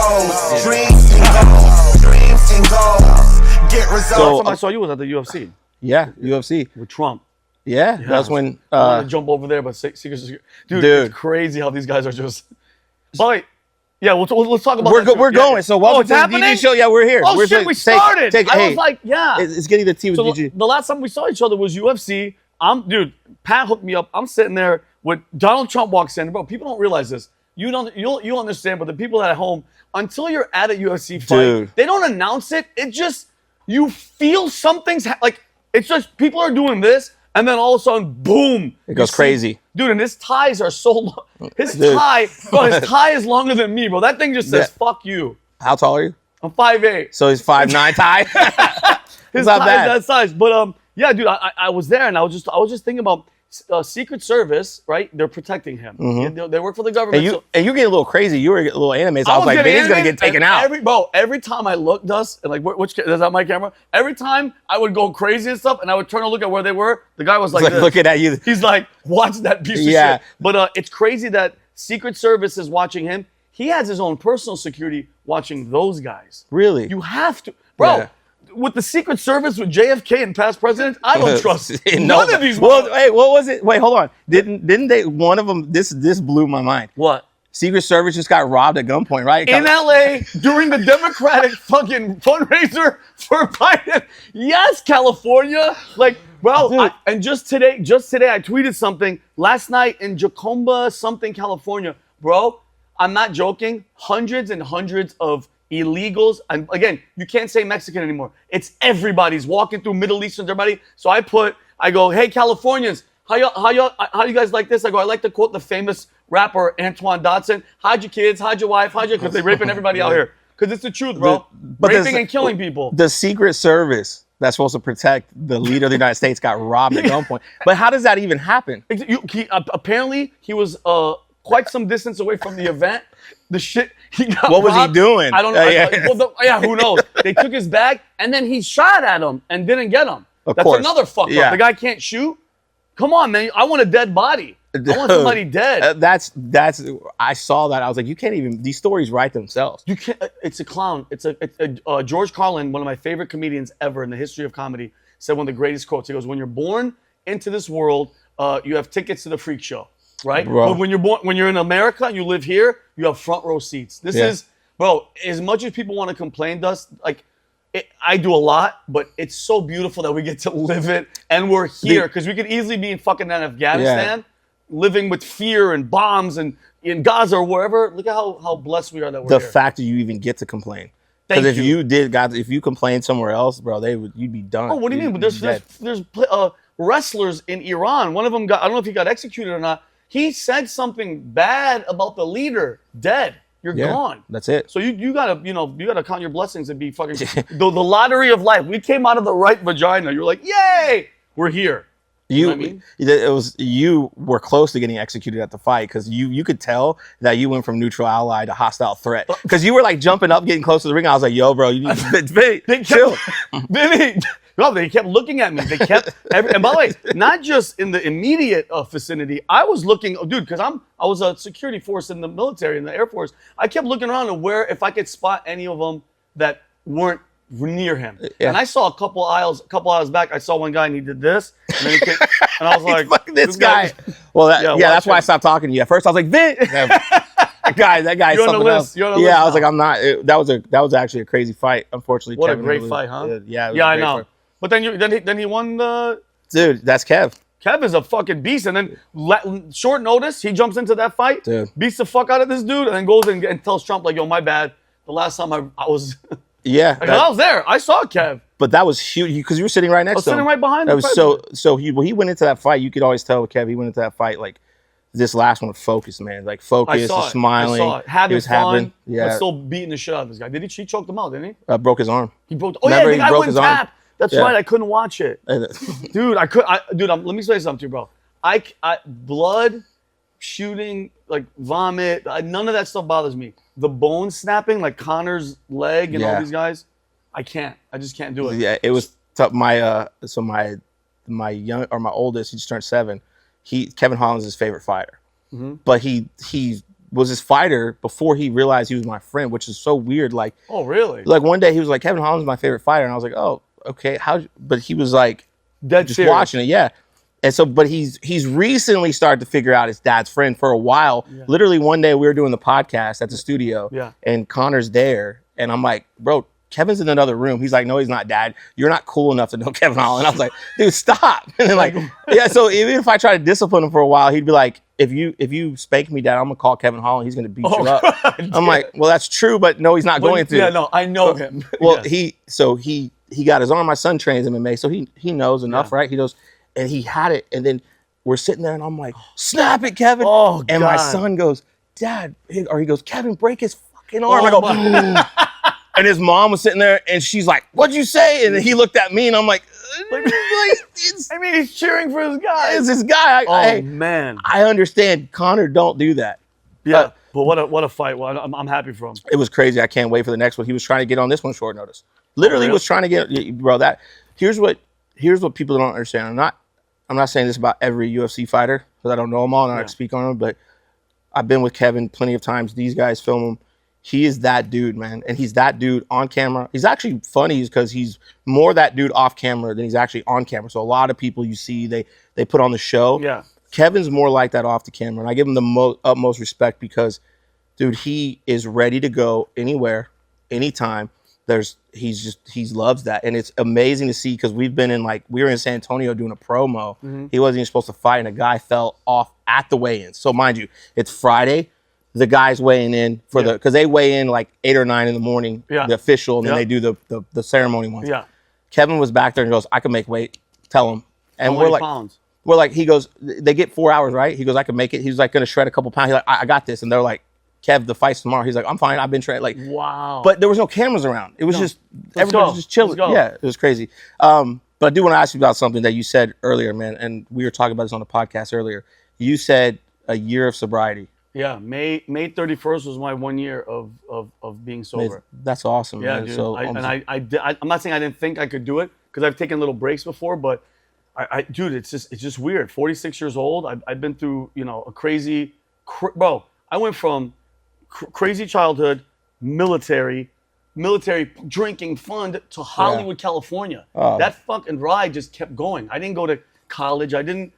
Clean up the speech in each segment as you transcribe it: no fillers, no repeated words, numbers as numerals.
goals, dreams and goals, dreams and goals. Get results. So, last time I saw you was at the UFC. Yeah, UFC. With Trump. Yeah, that's when... I wanted to jump over there, but secret. Dude, it's crazy how these guys are just... But yeah, let's talk about that. We're going. So welcome to the DG show. Yeah, we're here. Oh, shit, we started. I was like, yeah. It's getting the tea with so DG. The last time we saw each other was UFC. Dude, Pat hooked me up. I'm sitting there with Donald Trump walks in. Bro, people don't realize this. You'll understand, but the people at home, until you're at a UFC fight, they don't announce it. It just, you feel something's, like, it's just, people are doing this, and then all of a sudden, boom. It goes crazy. Dude, and his ties are so long. His tie is longer than me, bro. That thing just says, fuck you. How tall are you? I'm 5'8". So he's 5'9" tie? His tie is that size. But, yeah, dude, I was there, and I was just thinking about Secret Service, right? They're protecting him. Mm-hmm. They work for the government. And you get a little crazy. You were a little animated. So I was like, man, he's going to get taken out. Every time I looked, Dust, and like, is that my camera? Every time I would go crazy and stuff, and I would turn to look at where they were, the guy was like looking at you. He's like, watch that piece of shit. But it's crazy that Secret Service is watching him. He has his own personal security watching those guys. Really? You have to. Bro. Yeah. With the Secret Service, with JFK and past presidents, I don't trust none of these. Well, hey, what was it? Wait, hold on. Didn't they? One of them. This blew my mind. What? Secret Service just got robbed at gunpoint, right? In LA during the Democratic fucking fundraiser for Biden. Yes, California. Like, bro. And just today, I tweeted something last night in Jacomba, something, California, bro. I'm not joking. Hundreds and hundreds of illegals, and again, you can't say Mexican anymore. It's everybody's walking through, Middle Easterns, everybody. So I go, hey, Californians, how you guys like this? I go, I like to quote the famous rapper Antoine Dodson. Hide your kids, hide your wife, because they're raping everybody out here. Because it's the truth, bro. Raping and killing people. The Secret Service that's supposed to protect the leader of the United States got robbed at gunpoint. But how does that even happen? Apparently, he was quite some distance away from the event. The shit he got. What was he doing? I don't know. Who knows? They took his bag and then he shot at him and didn't get him. That's another fuck up. The guy can't shoot. Come on, man. I want a dead body. I want somebody dead. That's. I saw that. I was like, you can't even. These stories write themselves. You can't. It's a clown. It's George Carlin, one of my favorite comedians ever in the history of comedy, said one of the greatest quotes. He goes, "When you're born into this world, you have tickets to the freak show." Right? But when you're in America and you live here, you have front row seats. This is, bro, as much as people want to complain, Dust, like, I do a lot, but it's so beautiful that we get to live it and we're here. Because we could easily be in fucking Afghanistan, living with fear and bombs and in Gaza or wherever. Look at how blessed we are that we're here. The fact that you even get to complain. Because if you complained somewhere else, bro, you'd be done. Oh, what do you mean? But there's wrestlers in Iran. One of them I don't know if he got executed or not. He said something bad about the leader. Dead. You're gone. That's it. So you gotta count your blessings and be fucking the lottery of life. We came out of the right vagina. You're like, yay, we're here. You know what I mean? You were close to getting executed at the fight because you could tell that you went from neutral ally to hostile threat. Because you were like jumping up, getting close to the ring. I was like, yo, bro, you need to chill. No, they kept looking at me. They kept, and by the way, not just in the immediate vicinity. I was looking, dude, because I was a security force in the military, in the Air Force. I kept looking around to if I could spot any of them that weren't near him. Yeah. And I saw a couple aisles back. I saw one guy and he did this, and then he came, and I was like, this guy. Well, that's why I stopped talking to you. At first, I was like, Vin. That guy. You're on the list. You're on the list. I was like, I'm not. That was actually a crazy fight. Unfortunately, what Kevin a great fight, huh? Yeah, I know. Fight. But then he won the. Dude, that's Kev. Kev is a fucking beast, and then short notice, he jumps into that fight, beats the fuck out of this dude, and then goes and tells Trump like, "Yo, my bad. The last time I was." Yeah, I was there. I saw Kev. But that was huge because you were sitting right next to him. Sitting right behind him. That was so he went into that fight. You could always tell Kev he went into that fight like this last one focused, man. Like focused, smiling. I saw it. Having fun. Yeah. But still beating the shit out of this guy. Did he choked him out, didn't he? Broke his arm. He broke. Oh, yeah, the guy wouldn't tap. That's right. I couldn't watch it. Dude, let me say something to you, bro. Blood, shooting, like vomit, none of that stuff bothers me. The bone snapping, like Connor's leg and all these guys, I can't. I just can't do it. Yeah, it was tough. My oldest, he just turned 7. Kevin Holland's his favorite fighter, but he was this fighter before he realized he was my friend, which is so weird. Like, Oh, really? like one day he was like, Kevin Holland's my favorite fighter, and I was like, oh, okay, but he was like, Dead just serious. watching it, yeah. And so, but he's recently started to figure out his dad's friend for a while. Yeah. Literally one day we were doing the podcast at the studio, Yeah. and Connor's there, and I'm like, bro, Kevin's in another room. He's like, no, he's not, Dad. You're not cool enough to know Kevin Holland. I was like, dude, stop. And then like, yeah. So even if I try to discipline him for a while, he'd be like, if you spank me, Dad, I'm gonna call Kevin Holland. He's gonna beat you up. I'm like, well, that's true, but no, he's not going to. Yeah, no, I know him. Well, Yes. he got his arm. My son trains MMA, so he knows enough, Yeah. right? He knows, and he had it, and then we're sitting there, and I'm like, snap it, Kevin. Oh, and my God. son goes, Dad, or he goes, Kevin, break his fucking arm. I Oh, go, and his mom was sitting there, and she's like, what'd you say? And then he looked at me, and I'm like, it's I mean, he's cheering for his guy. this guy. Oh, man. I understand. Connor, don't do that. Yeah, but what a fight. Well, I'm happy for him. It was crazy. I can't wait for the next one. He was trying to get on this one short notice. Literally really? was trying to get, bro. Here's what people don't understand. I'm not saying this about every UFC fighter because I don't know them all and I Yeah. don't speak on them. But I've been with Kevin plenty of times. These guys film him. He is that dude, man, and he's that dude on camera. He's actually funny because he's more that dude off camera than he's actually on camera. So a lot of people you see they put on the show. Yeah. Kevin's more like that off the camera, and I give him the utmost respect because, dude, he is ready to go anywhere, anytime. He loves that, and it's amazing to see because we were in San Antonio doing a promo. Mm-hmm. He wasn't even supposed to fight, and a guy fell off at the weigh-in. So mind you, it's Friday. The guys weighing in because they weigh in like 8 or 9 in the morning, Yeah. the official, and then Yeah. they do the ceremony ones. Yeah. Kevin was back there and goes, I can make weight. Tell him, and How we're many like. pounds? We're like, he goes, they get 4 hours, right? He goes, I can make it. He's like going to shred a couple pounds. He's like, I got this. And they're like, Kev, the fight's tomorrow. He's like, I'm fine. I've been training. Like, Wow. but there was no cameras around. It was just, everybody was just chilling. Let's go. Yeah, it was crazy. But I do want to ask you about something that you said earlier, man. And we were talking about this on the podcast earlier. You said a year of sobriety. Yeah, May 31st was my 1 year of being sober. That's awesome, Yeah, man. dude. So, I'm not saying I didn't think I could do it because I've taken little breaks before, but dude, it's just weird. 46 years old. I've been through, a crazy, bro. I went from crazy childhood, military drinking fund to Hollywood, California. Oh. That fucking ride just kept going. I didn't go to college. Dude,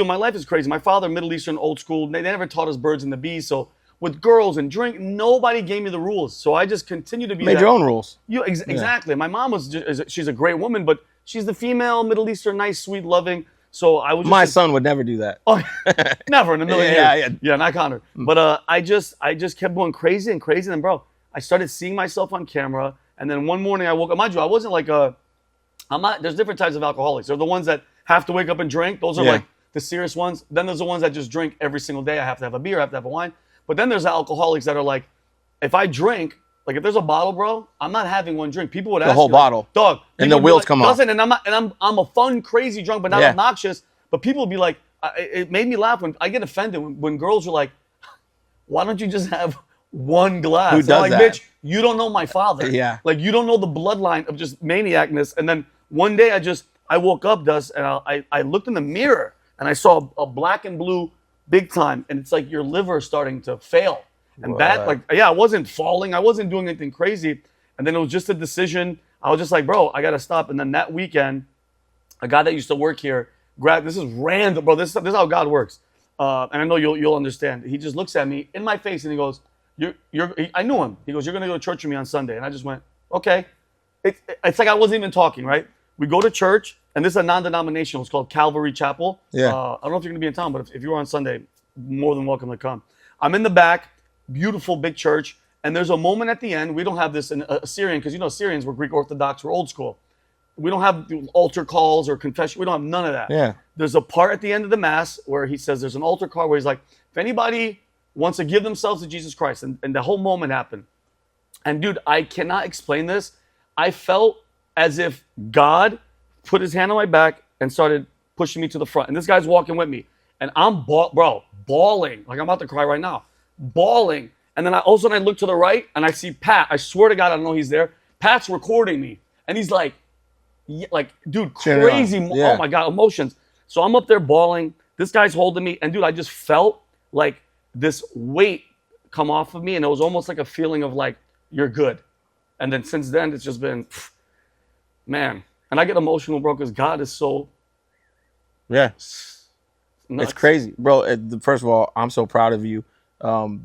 my life is crazy. My father, Middle Eastern, old school. They never taught us birds and the bees. So with girls and drink, nobody gave me the rules. So I just continue to be made your own rules. Exactly. My mom she's a great woman, but she's the female Middle Eastern, nice, sweet, loving. So I was just My son would never do that. Oh, never in a million years. Yeah. Not Connor. But I just kept going crazy and crazy. And bro, I started seeing myself on camera. And then one morning I woke up. Mind you, I wasn't like there's different types of alcoholics. There are the ones that have to wake up and drink. Those are like the serious ones. Then there's the ones that just drink every single day. I have to have a beer, I have to have a wine. But then there's the alcoholics that are like, if I drink, like if there's a bottle, bro, I'm not having one drink. People would ask The whole me, like, bottle. Dog. And the wheels come off. And I'm a fun, crazy drunk, but not obnoxious. But people would be like, it made me laugh when I get offended when girls are like, why don't you just have one glass? Who does I'm like, that? bitch, you don't know my father. Yeah. Like you don't know the bloodline of just maniacness. And then one day I woke up, Dust, and I looked in the mirror and I saw a black and blue big time. And it's like your liver is starting to fail. And I wasn't falling. I wasn't doing anything crazy. And then it was just a decision. I was just like, bro, I got to stop. And then that weekend, a guy that used to work here this is random, bro. This is how God works. And I know you'll understand. He just looks at me in my face and he goes, I knew him. He goes, you're going to go to church with me on Sunday. And I just went, okay. It's like I wasn't even talking, right? We go to church, and this is a non-denominational. It's called Calvary Chapel. Yeah. I don't know if you're going to be in town, but if you're on Sunday, more than welcome to come. I'm in the back, beautiful big church, and there's a moment at the end. We don't have this in Assyrian, because Assyrians were Greek Orthodox, we're old school. We don't have altar calls or confession. We don't have none of that. Yeah. There's a part at the end of the Mass where he says there's an altar call where he's like, if anybody wants to give themselves to Jesus Christ, and the whole moment happened. And dude, I cannot explain this. I felt as if God put his hand on my back and started pushing me to the front. And this guy's walking with me. And I'm bawling. Like I'm about to cry right now. Bawling. And then all of a sudden I look to the right and I see Pat. I swear to God, I don't know he's there. Pat's recording me. And he's like, dude, crazy. Yeah. Oh my God, emotions. So I'm up there bawling. This guy's holding me. And dude, I just felt like this weight come off of me, and it was almost like a feeling of like, you're good. And then since then, it's just been, man. And I get emotional, bro, because God is so nuts. It's crazy, bro. First of all, I'm so proud of you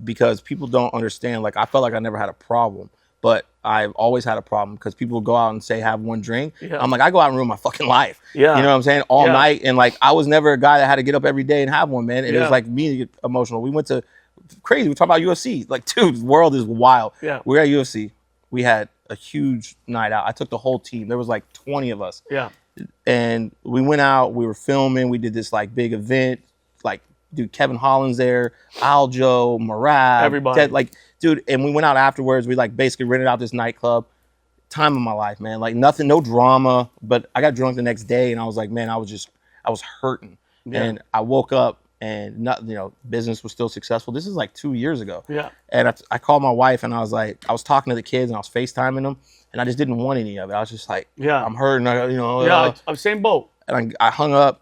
because people don't understand. Like, I felt like I never had a problem, but I've always had a problem because people go out and say, have one drink. Yeah. I'm like, I go out and ruin my fucking life. Yeah. You know what I'm saying? All night. And like, I was never a guy that had to get up every day and have one, man. And it was like me to get emotional. We went to crazy. We talk about UFC. Like, dude, the world is wild. Yeah. We're at UFC. We had a huge night out. I took the whole team. There was like 20 of us. Yeah. And we went out. We were filming. We did this like big event. Like, dude, Kevin Holland's there. Aljo, Marab. Everybody. Like, dude, and we went out afterwards. We like basically rented out this nightclub. Time of my life, man. Like, nothing, no drama. But I got drunk the next day, and I was like, man, I was hurting. Yeah. And I woke up, and nothing, you know, business was still successful. This is like 2 years ago. Yeah. And I called my wife, and I was like, I was talking to the kids, and I was FaceTiming them, and I just didn't want any of it. I was just like, I'm hurting, you know. Yeah, I'm same boat. And I hung up,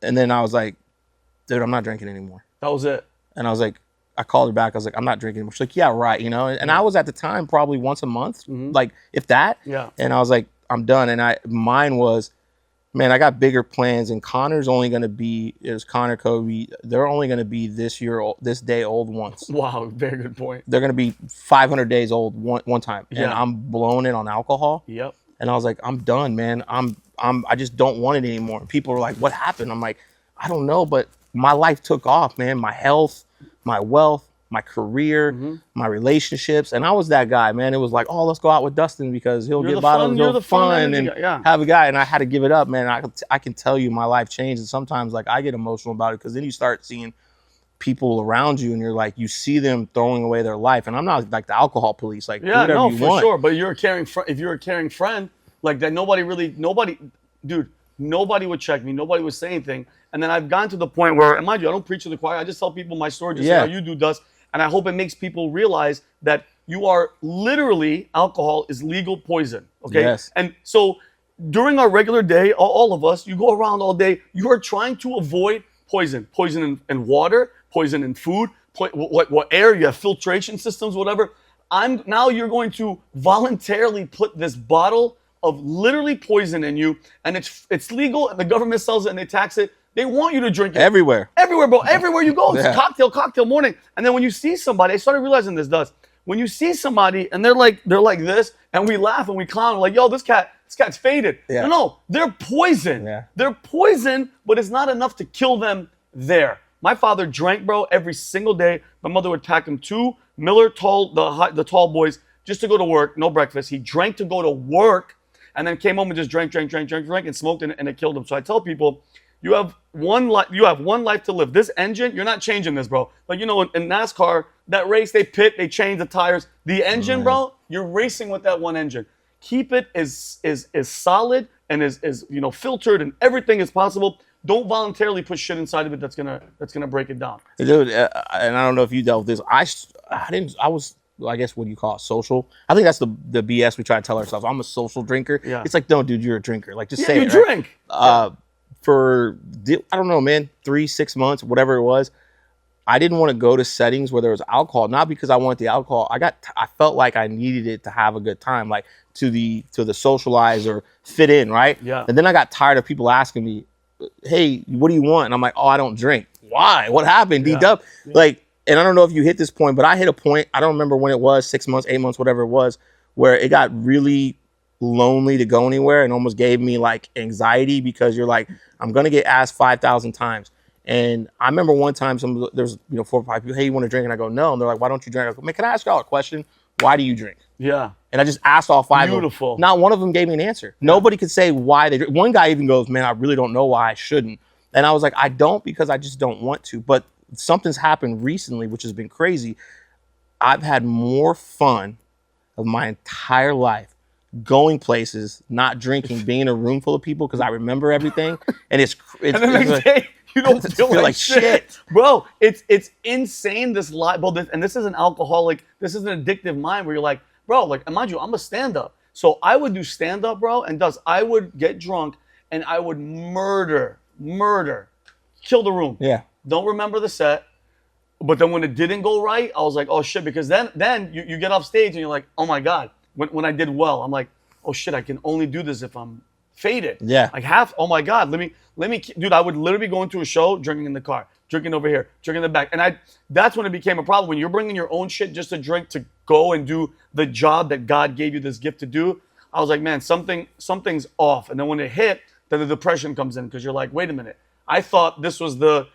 and then I was like, dude, I'm not drinking anymore. That was it. And I was like, I called her back. I was like, I'm not drinking anymore. She's like, yeah, right, you know. And I was at the time probably once a month, like if that. Yeah. And I was like, I'm done. And mine was, man, I got bigger plans. And Connor's only going to be, Connor, Kobe, they're only going to be this day old once. Wow, very good point. They're going to be 500 days old one time. Yeah. And I'm blowing it on alcohol. Yep. And I was like, I'm done, man. I just don't want it anymore. And people were like, what happened? I'm like, I don't know, but my life took off, man. My health, my wealth, my career, my relationships. And I was that guy, man. It was like, oh, let's go out with Dustin because he'll get bottles, he'll fun and have a guy. And I had to give it up, man. I can tell you my life changed. And sometimes like I get emotional about it because then you start seeing people around you and you're like, you see them throwing away their life. And I'm not like the alcohol police. Like, yeah, no, for sure. But you're a caring if you're a caring friend, like that, nobody would check me. Nobody would say anything. And then I've gotten to the point where, and mind you, I don't preach to the choir. I just tell people my story, just how you do, Dust. And I hope it makes people realize that you are literally, alcohol is legal poison. Okay. Yes. And so during our regular day, all of us, you go around all day, you are trying to avoid poison in water, poison in food, what air, you have filtration systems, whatever. Now you're going to voluntarily put this bottle of literally poison in you, and it's legal, and the government sells it and they tax it. They want you to drink it. Everywhere, bro. Everywhere you go, it's cocktail morning. And then when you see somebody, I started realizing this does. When you see somebody and they're like this, and we laugh and we clown, we're like, yo, this cat's faded. Yeah. No, they're poison. Yeah. They're poison, but it's not enough to kill them there. My father drank, bro, every single day. My mother would pack him 2 Miller the tall boys just to go to work, no breakfast. He drank to go to work, and then came home and just drank and smoked, and it killed him. So I tell people, you have one life to live. This engine, you're not changing this, bro. Like, you know, in NASCAR, that race, they pit, they change the tires. The engine, bro, you're racing with that one engine. Keep it as solid and as you know, filtered and everything as possible. Don't voluntarily put shit inside of it that's gonna break it down. Dude, and I don't know if you dealt with this. I was, I guess, what do you call it, social? I think that's the BS we try to tell ourselves. I'm a social drinker. Yeah. It's like, no, dude, you're a drinker. Like, just say it. You drink. Right? For, I don't know, man, 3-6 months, whatever it was, I didn't want to go to settings where there was alcohol, not because I wanted the alcohol. I felt like I needed it to have a good time, like to the socialize or fit in, right? Yeah. And then I got tired of people asking me, hey, what do you want? And I'm like, oh, I don't drink. Why? What happened? D-Dub? Yeah. Like, and I don't know if you hit this point, but I hit a point, I don't remember when it was, 6 months, 8 months, whatever it was, where it got really lonely to go anywhere and almost gave me like anxiety because you're like, I'm going to get asked 5,000 times. And I remember one time there's 4 or 5 people, hey, you want to drink? And I go, no. And they're like, why don't you drink? I go, man, can I ask y'all a question? Why do you drink? Yeah. And I just asked all 5 Beautiful. of them. Not one of them gave me an answer. Yeah. Nobody could say why they drink. One guy even goes, man, I really don't know why I shouldn't. And I was like, I don't, because I just don't want to. But something's happened recently, which has been crazy. I've had more fun of my entire life going places, not drinking, being in a room full of people because I remember everything. And it's and the next day, you don't feel like shit. Bro, it's insane, this lie. Bro, and this is an alcoholic, this is an addictive mind where you're like, bro, like, mind you, I'm a stand-up. So I would do stand-up, bro, and I would get drunk and I would murder, kill the room. Yeah. Don't remember the set. But then when it didn't go right, I was like, oh shit, because then you get off stage and you're like, oh my God. When I did well, I'm like, oh shit, I can only do this if I'm faded. Yeah. Like oh my God, let me, dude, I would literally be going to a show, drinking in the car, drinking over here, drinking in the back. And that's when it became a problem. When you're bringing your own shit just to drink, to go and do the job that God gave you this gift to do, I was like, man, something's off. And then when it hit, then the depression comes in because you're like, wait a minute. I thought this was the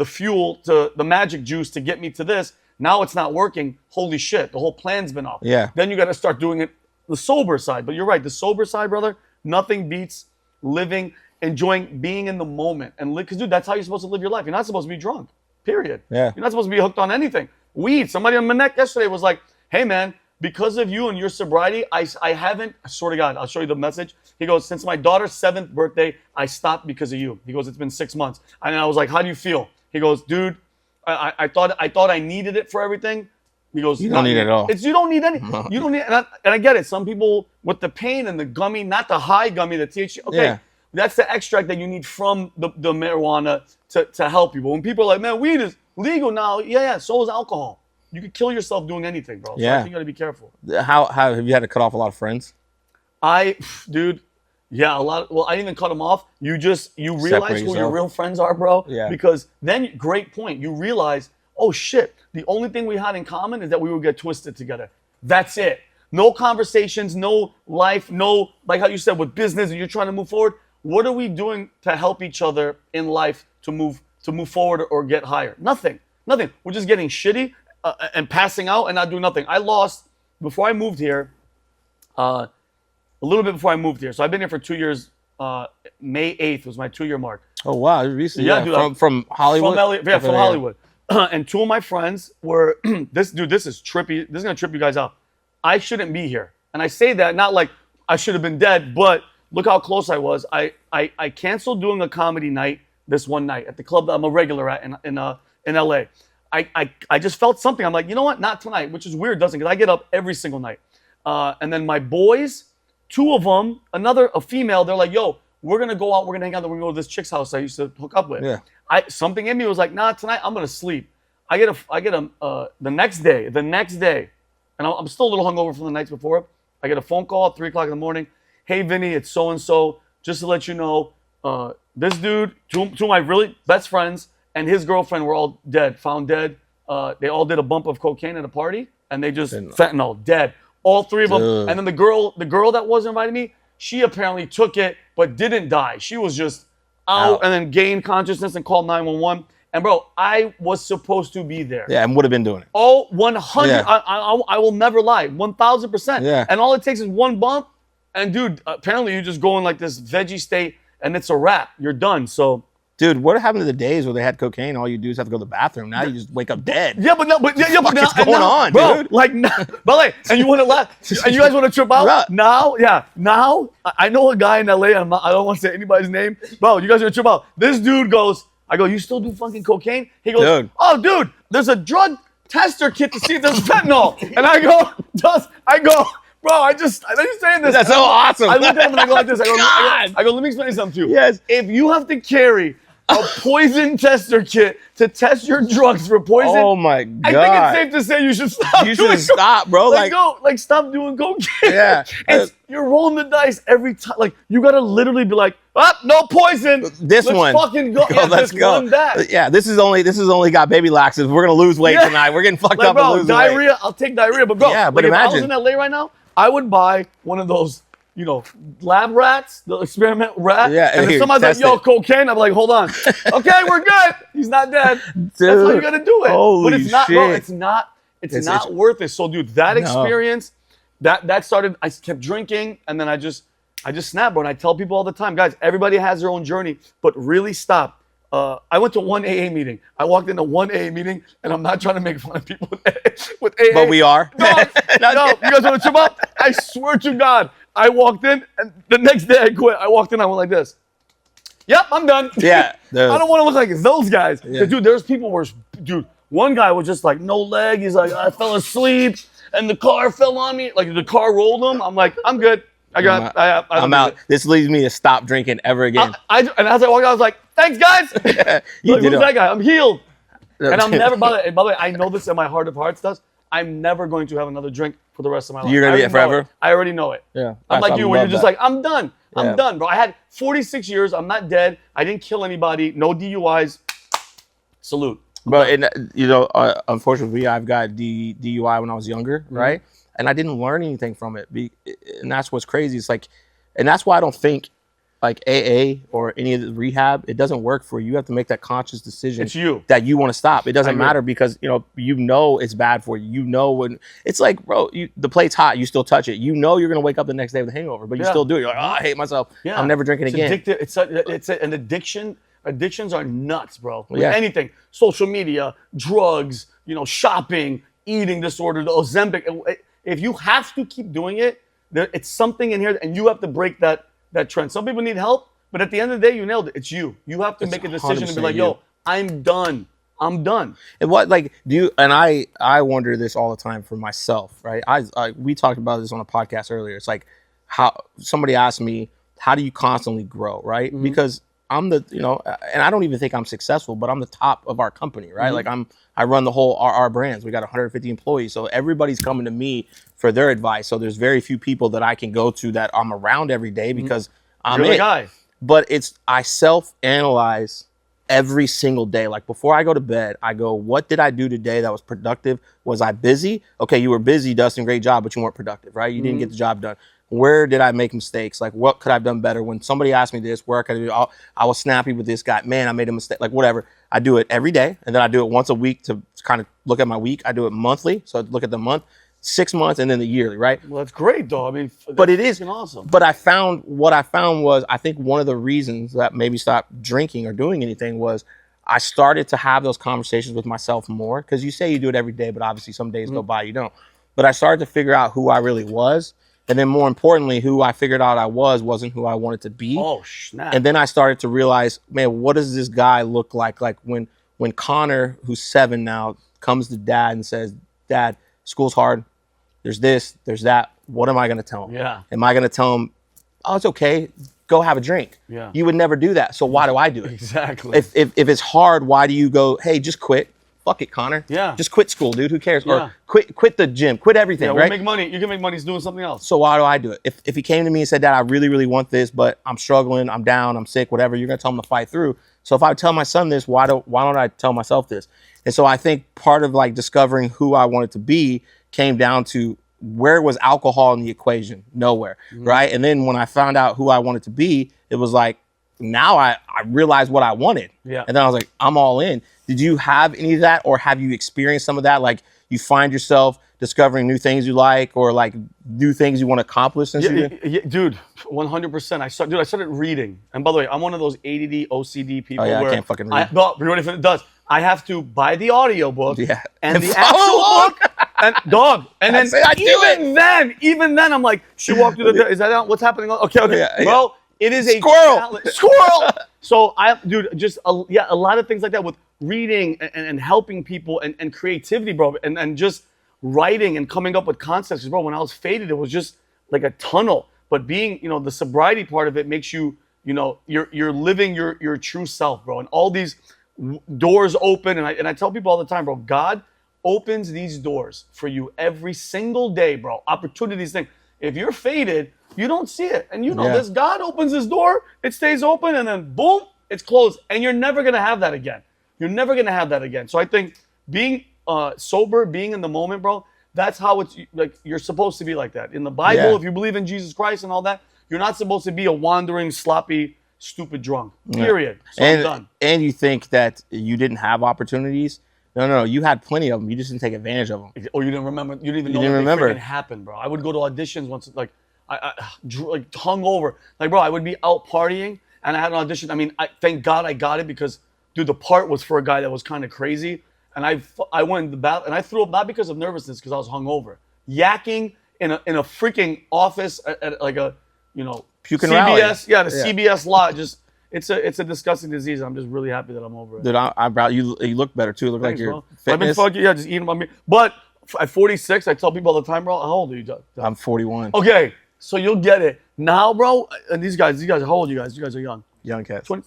fuel, to the magic juice to get me to this. Now it's not working. Holy shit, the whole plan's been off. Yeah. Then you got to start doing it the sober side. But you're right, the sober side, brother, nothing beats living, enjoying being in the moment. And because, dude, that's how you're supposed to live your life. You're not supposed to be drunk, period. Yeah. You're not supposed to be hooked on anything. Weed. Somebody on my neck yesterday was like, hey, man, because of you and your sobriety, I haven't, I swear to God, I'll show you the message. He goes, since my daughter's 7th birthday, I stopped because of you. He goes, it's been 6 months. And I was like, how do you feel? He goes, dude, I thought I needed it for everything. He goes, you don't need it at all. You don't need any. You don't need, and I get it. Some people with the pain and the gummy, not the high gummy, the THC. Okay, Yeah. That's the extract that you need from the marijuana to help you. But when people are like, man, weed is legal now. Yeah. So is alcohol. You could kill yourself doing anything, bro. So Yeah. I think you got to be careful. How have you had to cut off a lot of friends? Dude. Yeah, a lot. Well, I didn't even cut them off. You realize Separate who your yourself. real friends are, bro. Yeah. Because then, great point. You realize, oh shit, the only thing we had in common is that we would get twisted together. That's it. No conversations, no life, no, like how you said with business and you're trying to move forward. What are we doing to help each other in life to move forward or get higher? Nothing. We're just getting shitty and passing out and not doing nothing. I lost before I moved here. A little bit before I moved here. So I've been here for 2 years. May 8th was my 2-year mark. Oh, wow. Recently. Yeah, dude, from Hollywood? From Hollywood. And 2 of my friends were, this is trippy. This is going to trip you guys out. I shouldn't be here. And I say that not like I should have been dead, but look how close I was. I canceled doing a comedy night this one night at the club that I'm a regular at in LA. I just felt something. I'm like, you know what? Not tonight, which is weird, doesn't, because I get up every single night. And then my boys, 2 of them, a female, they're like, yo, we're going to go out, we're going to hang out, we're going to go to this chick's house I used to hook up with. Yeah. Something in me was like, nah, tonight I'm going to sleep. I get the next day, and I'm still a little hungover from the nights before. I get a phone call at 3 o'clock in the morning. Hey, Vinny, it's so-and-so. Just to let you know, this dude, two of my really best friends, and his girlfriend were all dead, found dead. They all did a bump of cocaine at a party, and they just fentanyl, dead. All 3 of them. Dude. And then the girl that was inviting me, she apparently took it but didn't die. She was just out and then gained consciousness and called 911. And bro, I was supposed to be there. Yeah, and would have been doing it. Oh, 100. Yeah. I will never lie. 1,000%. Yeah. And all it takes is one bump. And dude, apparently you just go in like this veggie state and it's a wrap. You're done. So. Dude, what happened to the days where they had cocaine? All you do is have to go to the bathroom. Now you just wake up dead. Yeah, but now, What's going on, bro, dude? Like, but like, and you want to laugh, and you guys want to trip out? Now, I know a guy in LA. I don't want to say anybody's name, bro. You guys are gonna trip out. This dude goes, I go, you still do fucking cocaine? He goes, Dude. oh, dude, there's a drug tester kit to see if there's fentanyl, and I go, bro, I know you're saying this. That's so awesome. I look at him and I go like this. God. I go, let me explain something to you. Yes. If you have to carry a poison tester kit to test your drugs for poison. Oh my God. I think it's safe to say you should stop. You should stop, bro. Like stop doing cocaine. Yeah. You're rolling the dice every time. Like you gotta literally be like, no poison. Let's fucking go. Yeah, let's go. One back. Yeah, this is only got baby laxatives. We're gonna lose weight tonight. We're getting fucked up bro, and losing diarrhea. weight. I'll take diarrhea, but bro, Yeah, but if I was imagine. in LA right now, I would buy one of those, lab rats, the experiment rat. Yeah, and if here, somebody's like, test yo, it. cocaine, I'm like, hold on. Okay, we're good. He's not dead. Dude, That's how you gotta do it. holy But it's not, bro, shit. it's not worth it. So dude, that experience, that started, I kept drinking and then I just snapped, bro. And I tell people all the time, guys, everybody has their own journey, but really stop. I went to one AA meeting. I walked into one AA meeting, and I'm not trying to make fun of people with AA. But we are. No, you guys want to trip up? I swear to God, I walked in, and the next day I quit. I walked in, I went like this. Yep, I'm done. Yeah. I don't want to look like those guys. Yeah. Dude, there's people where, one guy was just like, no leg. He's like, I fell asleep, and the car fell on me. Like, the car rolled him. I'm like, I'm good. I'm out. This leads me to stop drinking ever again. And as I walked out, I was like, thanks, guys. You Like, did who's it. that guy? I'm healed. And I'm never, by the way, I know this in my heart of hearts does. I'm never going to have another drink for the rest of my life. You're going to be it forever? I already know it. Yeah. I'm like you, where you're just like, I'm done. I'm Yeah. done, bro. I had 46 years. I'm not dead. I didn't kill anybody. No DUIs. Salute. But, and, unfortunately, I've got DUI when I was younger, right? And I didn't learn anything from it. And that's what's crazy. It's like, and that's why I don't think like AA or any of the rehab, it doesn't work for you. You have to make that conscious decision. It's you. That you want to stop. It doesn't matter because, you know it's bad for you. You know when, it's like, bro, the plate's hot, you still touch it. You know you're going to wake up the next day with a hangover, but you still do it. You're like, oh, I hate myself. Yeah. I'm never drinking again. It's an addiction. Addictions are nuts, bro. With anything. Social media, drugs, shopping, eating disorder, the Ozempic. If you have to keep doing it, it's something in here and you have to break that trend. Some people need help, but at the end of the day, you nailed it. It's you. You have to make a decision and be like, yo, I'm done. I'm done. And what, like, do you, and I wonder this all the time for myself, right? We talked about this on a podcast earlier. It's like how somebody asked me, how do you constantly grow, right? Because I'm the, and I don't even think I'm successful, but I'm the top of our company, right? Like I run the whole our brands. We got 150 employees. So everybody's coming to me for their advice. So there's very few people that I can go to that I'm around every day because I'm You're the guy. But I self-analyze every single day. Like before I go to bed, I go, what did I do today that was productive? Was I busy? Okay, you were busy, Dustin, great job, but you weren't productive, right? You didn't get the job done. Where did I make mistakes? Like, what could I have done better? When somebody asked me this, where could I do? I was snappy with this guy. Man, I made a mistake. Like, whatever. I do it every day, and then I do it once a week to kind of look at my week. I do it monthly, so I look at the month, 6 months, and then the yearly, right? Well, that's great, though. I mean, but it is awesome. But what I found was, I think one of the reasons that made me stop drinking or doing anything was I started to have those conversations with myself more. Because you say you do it every day, but obviously some days go by you don't. But I started to figure out who I really was. And then more importantly, who I figured out I wasn't who I wanted to be. Oh, snap. And then I started to realize, man, what does this guy look like? Like when Connor, who's 7 now, comes to dad and says, Dad, school's hard. There's this, there's that. What am I going to tell him? Yeah. Am I going to tell him, oh, it's okay. Go have a drink. Yeah. You would never do that. So why do I do it? Exactly. If it's hard, why do you go, hey, just quit? Fuck it, Connor. Yeah. Just quit school, dude. Who cares? Yeah. Or quit the gym. Quit everything, we'll right? make money. You can make money doing something else. So why do I do it? If he came to me and said, Dad, I really, really want this, but I'm struggling, I'm down, I'm sick, whatever, you're going to tell him to fight through. So if I tell my son this, why don't I tell myself this? And so I think part of like discovering who I wanted to be came down to where was alcohol in the equation? Nowhere, right? And then when I found out who I wanted to be, it was like, now I realized what I wanted. Yeah. And then I was like, I'm all in. Did you have any of that, or have you experienced some of that? Like you find yourself discovering new things you like, or like new things you want to accomplish since you did? Yeah, dude, 100%. I started reading. And by the way, I'm one of those ADD, OCD people. Oh yeah, where I can't fucking read. No, you ready for it? Does. I have to buy the audiobook and the follow actual book. And dog. And then even then, I'm like, she walked through the door. Is that out? What's happening? Okay. Yeah, well, it is a squirrel. Squirrel. So just a lot of things like that with reading and helping people and creativity, bro, and just writing and coming up with concepts, bro. When I was faded, it was just like a tunnel. But being, the sobriety part of it makes you, you're living your true self, bro. And all these doors open, and I tell people all the time, bro, God opens these doors for you every single day, bro. Opportunities, thing. If you're faded, you don't see it. And this, God opens this door, it stays open, and then boom, it's closed. And you're never going to have that again. You're never going to have that again. So I think being sober, being in the moment, bro, that's how it's like you're supposed to be like that. In the Bible, if you believe in Jesus Christ and all that, you're not supposed to be a wandering, sloppy, stupid drunk. Period. So I'm done. And you think that you didn't have opportunities. No, you had plenty of them. You just didn't take advantage of them. Or you didn't remember. You didn't even know they freaking happened, bro. I would go to auditions once, like, I like hungover. Like, bro, I would be out partying, and I had an audition. I mean, thank God I got it because, dude, the part was for a guy that was kind of crazy. And I went in the bath, and I threw up, not because of nervousness, because I was hungover. Yakking in a freaking office at like a, Puking CBS. rally. Yeah, the CBS lot. Just it's a disgusting disease. I'm just really happy that I'm over it. Dude, you look better too. You look like you're fitness. I've been fucking just eating my meat. But at 46, I tell people all the time, bro. How old are you, Doug? I'm 41. Okay, so you'll get it now, bro. And these guys, how old are you guys? You guys are young. Young cats. 20,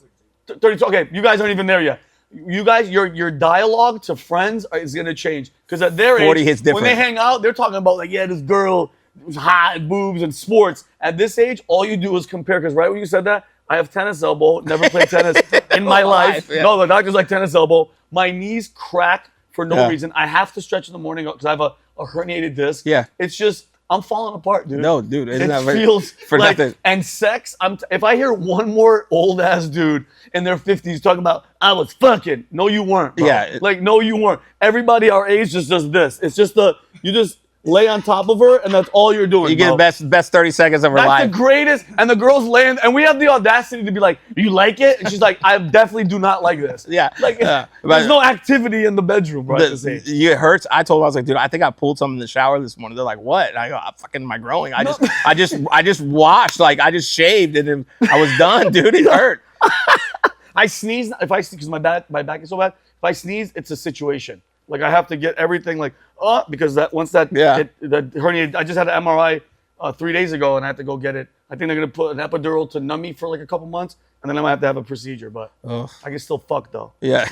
32. Okay, you guys aren't even there yet. you guys, your dialogue to friends is gonna change because at their 40 age, hits different. when they hang out, they're talking about like, yeah, this girl was hot and boobs and sports. At this age, all you do is compare. Because right when you said that, I have tennis elbow. Never played tennis in my life. Yeah. No, the doctor's like tennis elbow. My knees crack for no Yeah. reason. I have to stretch in the morning because I have a herniated disc. Yeah. It's just I'm falling apart, dude. No, dude, isn't It that very, feels for like, nothing? and sex. If I hear one more old ass dude in their 50s talking about I was fucking, no, you weren't. Bro. Yeah. Like no, you weren't. Everybody our age just does this. It's just you just lay on top of her, and that's all you're doing. You get bro. the best 30 seconds of her That's life. the greatest. And the girl's laying, and we have the audacity to be like, "You like it?" And she's like, "I definitely do not like this." Yeah. Like Yeah. there's no activity in the bedroom, bro. At this age. It hurts. I told him, I was like, dude, I think I pulled something in the shower this morning. They're like, what? And I go, fucking, am I growing? I just washed, like I just shaved, and then I was done, dude. It hurt. I sneeze if I sneeze because my back is so bad. If I sneeze, it's a situation. Like I have to get everything like because that herniated. I just had an MRI 3 days ago, and I have to go get it. I think they're gonna put an epidural to numb me for like a couple months, and then I might have to have a procedure. But I can still fuck though. Yeah.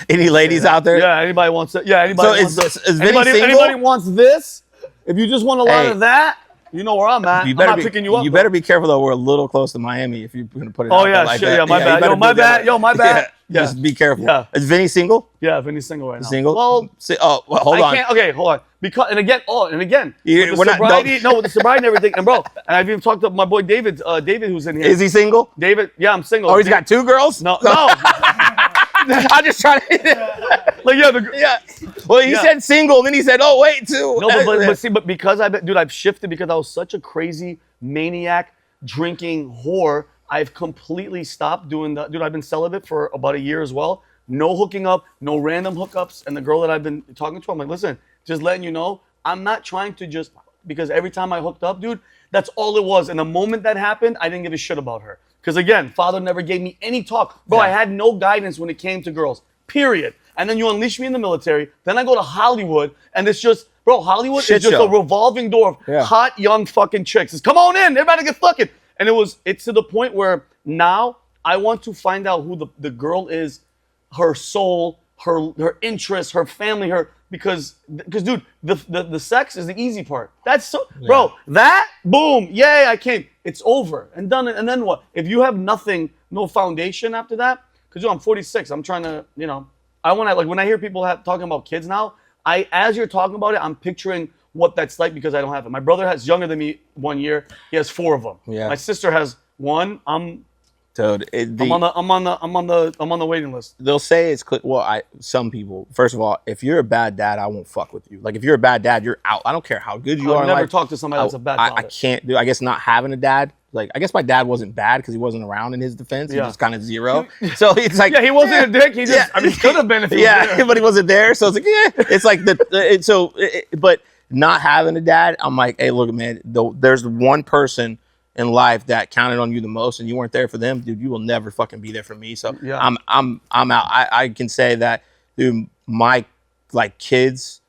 Any ladies out there? Yeah, anybody wants it. Yeah, anybody wants it. Is Vinny single? Anybody wants this? If you just want a lot Hey. of that, you know where I'm at. You I'm better not be, picking you up. You bro. better be careful though. We're a little close to Miami if you're gonna put it. Oh out there yeah, like shit. that. Yeah, my you bad. better Yo, my do that. bad. Yo, my bad. Yeah. Just be careful. Yeah. Is Vinny single? Yeah, Vinny's single right now. Single? Well, Hold on. Okay, hold on. Because and again, Yeah, with we're the not- sobriety, don't- with the sobriety and everything, and bro, and I've even talked to my boy David, who's in here. Is he single? David? Yeah, I'm single. Oh, he's got 2 girls? no. I just trying to. Like Yeah. Well, he Yeah. said single, then he said, "Oh, wait, 2." No, but because I've shifted because I was such a crazy maniac drinking whore. I've completely stopped doing that. Dude, I've been celibate for about a year as well. No hooking up, no random hookups. And the girl that I've been talking to, I'm like, listen, just letting you know, I'm not trying to just, because every time I hooked up, dude, that's all it was. And the moment that happened, I didn't give a shit about her. Because again, father never gave me any talk. Bro, Yeah. I had no guidance when it came to girls, period. And then you unleash me in the military. Then I go to Hollywood, and it's just, bro, Hollywood Shit is just show. a revolving door of Yeah. hot, young fucking chicks. It's, come on in, everybody get fucking. And it's to the point where now I want to find out who the girl is, her soul, her interests, her family, because dude, the sex is the easy part. That's so, bro, that, boom, yay, I came. It's over and done. And then what? If you have nothing, no foundation after that, because I'm 46, I'm trying to, I want to, like when I hear people talking about kids now, as you're talking about it, I'm picturing what that's like because I don't have it. My brother has younger than me 1 year. He has 4 of them. Yeah. My sister has 1. I'm Dude, on the waiting list. they'll say it's some people. First of all, if you're a bad dad, I won't fuck with you. Like if you're a bad dad, you're out. I don't care how good you are. I've in never life. talked to somebody that's a bad father. I can't do. I guess not having a dad. Like I guess my dad wasn't bad because he wasn't around in his defense. He Yeah. was kind of zero. So it's like Yeah, he wasn't a dick. He just, I mean, he could have been if he was there. but he wasn't there. So it's like it's like but not having a dad, I'm like, hey, look, man, there's one person in life that counted on you the most, and you weren't there for them, dude. You will never fucking be there for me. So Yeah. I'm out. I can say that, dude. My kids,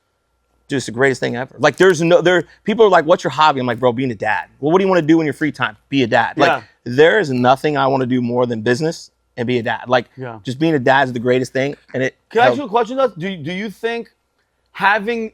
just the greatest thing ever. Like people are like, what's your hobby? I'm like, bro, being a dad. Well, what do you want to do in your free time? Be a dad. Yeah. Like there is nothing I want to do more than business and be a dad. Like just being a dad is the greatest thing. And it. Can I ask you a question, though? Do you think having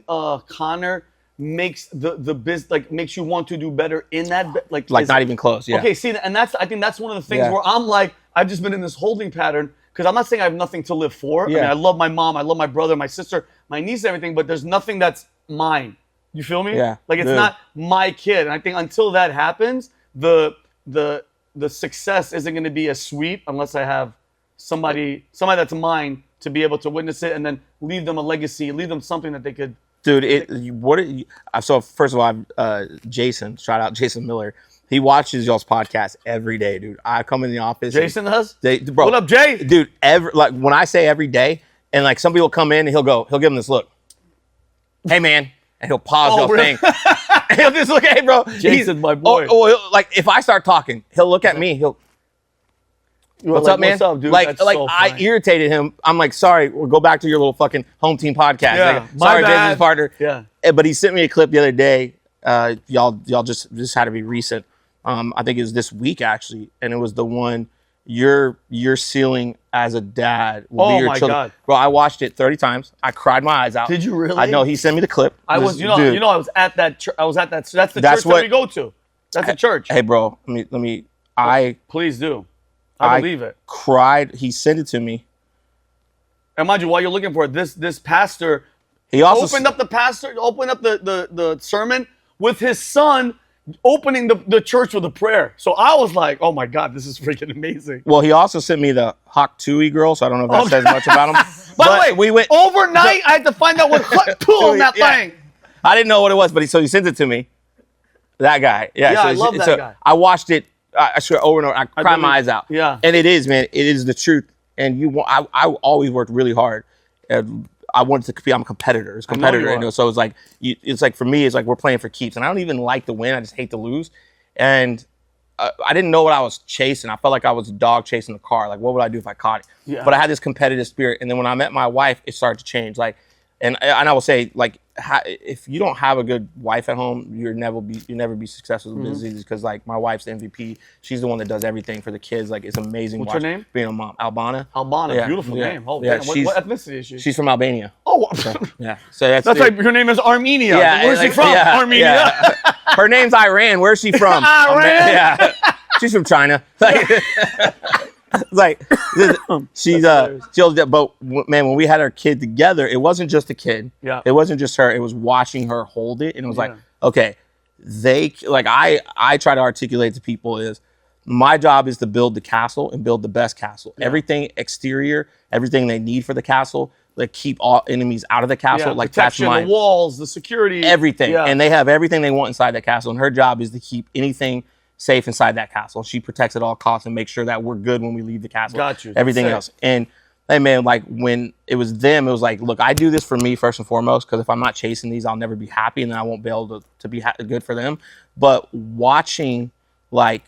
Connor makes the business, like, makes you want to do better in that, like not even close? Yeah. Okay, see, and I think that's one of the things Yeah. where I'm like, I've just been in this holding pattern because I'm not saying I have nothing to live for. I mean, I love my mom, I love my brother, my sister, my niece, and everything, but there's nothing that's mine. You feel me? Yeah. Like it's Dude. not my kid, and I think until that happens, the success isn't going to be as sweet unless I have somebody that's mine to be able to witness it and then leave them a legacy, leave them something that they could. Dude, so first of all, Jason, shout out Jason Miller. He watches y'all's podcast every day, dude. I come in the office. Jason does? Bro, What up, Jay? Dude, like when I say every day, and like some people come in and he'll give them this look. Hey, man. And he'll pause y'all's really? thing. And he'll just look, hey, bro. Jason's my boy. Like if I start talking, he'll look at me. What's up, man? What's up, dude? Like, That's like so I funny. irritated him. I'm like, sorry, we'll go back to your little fucking home team podcast. Yeah, Like, my sorry, bad. business partner. Yeah. But he sent me a clip the other day. Y'all just had to be recent. I think it was this week actually, and it was the one your ceiling as a dad will be Oh your my children. God. Bro, I watched it 30 times. I cried my eyes out. Did you really? I know. He sent me the clip. I was, Dude, I was at that church. I was at that. That's the That's church that we go to. That's a church. Hey, bro, let me. I Please do. I believe it. cried. He sent it to me. And mind you, while you're looking for it, this pastor He also opened up the sermon with his son opening the church with a prayer. So I was like, oh my God, this is freaking amazing. Well, he also sent me the Hak Tui girl, so I don't know if that says much about him. By But the way, we went overnight. I had to find out what tool on that Yeah. thing. I didn't know what it was, but he sent it to me. That guy. Yeah, Yeah, I love that guy. I watched it. I swear over and over. I cried my eyes out. Yeah. And it is, man. It is the truth. And I always worked really hard. And I wanted to compete. I'm a competitor. It's a competitor. you are. So it's like it's like for me, it's like we're playing for keeps. And I don't even like to win. I just hate to lose. And I didn't know what I was chasing. I felt like I was a dog chasing a car. Like, what would I do if I caught it? Yeah. But I had this competitive spirit. And then when I met my wife, it started to change. Like, and I will say, like, if you don't have a good wife at home, you never be successful in business. Because like my wife's the MVP. She's the one that does everything for the kids. Like, it's amazing. What's her name? Being a mom, Albana. Albana, beautiful name. Oh, yeah, damn. What ethnicity is she? She's from Albania. Oh, Yeah. So that's like her name is Armenia. Yeah, Where's she like, from? yeah, Armenia. yeah. Her name's Iran. Where's she from? Iran? Yeah. She's from China. Like, she's but man, when we had our kid together, it wasn't just a kid. Yeah. It wasn't just her. It was watching her hold it, and it was like, Yeah. okay, I try to articulate to people is my job is to build the castle and build the best castle. Yeah. Everything exterior, everything they need for the castle, like keep all enemies out of the castle. Yeah, Like protection, that's my the walls, the security, everything. Yeah. And they have everything they want inside that castle. And her job is to keep anything safe inside that castle. She protects at all costs and makes sure that we're good when we leave the castle. Got you. Everything Sick. else. And hey man, like when it was them, it was like, look, I do this for me first and foremost, because if I'm not chasing these, I'll never be happy, and then I won't be able to be good for them. But watching like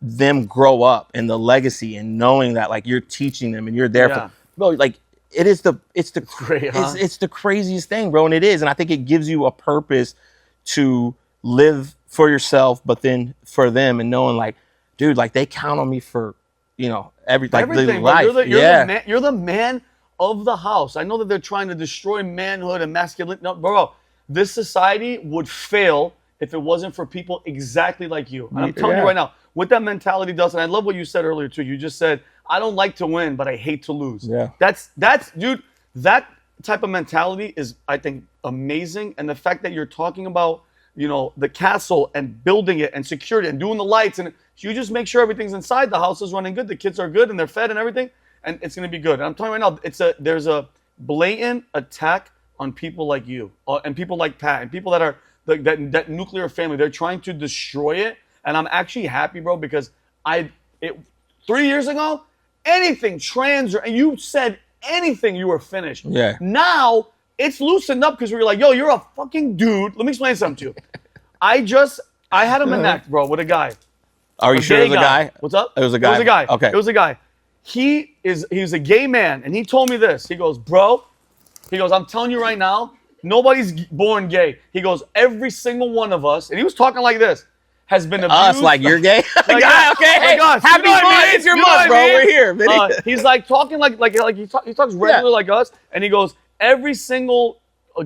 them grow up and the legacy and knowing that like you're teaching them and you're there Yeah. for, bro, like it's the Great, huh? it's the craziest thing, bro. And it is. And I think it gives you a purpose to live for yourself, but then for them, and knowing like, dude, like they count on me for, everything, Bro. life. You're the man of the house. I know that they're trying to destroy manhood and masculinity. No, bro, this society would fail if it wasn't for people exactly like you. And I'm telling you right now, what that mentality does, and I love what you said earlier too. You just said, I don't like to win, but I hate to lose. Yeah. That's dude, that type of mentality is, I think, amazing. And the fact that you're talking about, the castle and building it and security and doing the lights, and you just make sure everything's inside, the house is running good, the kids are good and they're fed and everything, and it's going to be good. And I'm telling you right now, there's a blatant attack on people like you and people like Pat and people that are that nuclear family. They're trying to destroy it, and I'm actually happy, bro, because 3 years ago, anything trans, and you said anything, you were finished. Yeah. Now it's loosened up because we're like, yo, you're a fucking dude. Let me explain something to you. I had a connect, bro, with a guy. Are you sure it was a guy? What's up? It was a guy. It was a guy. Okay. It was a guy. He's a gay man, and he told me this. He goes, bro, I'm telling you right now, nobody's born gay. He goes, every single one of us, and he was talking like this, has been abused. Us, like you're gay? Like, Guy, okay, like hey, us. happy You know what I month. mean? It's your You know month, what I bro. mean? We're here, man. He's like talking like he talks regular like us, and he goes, every single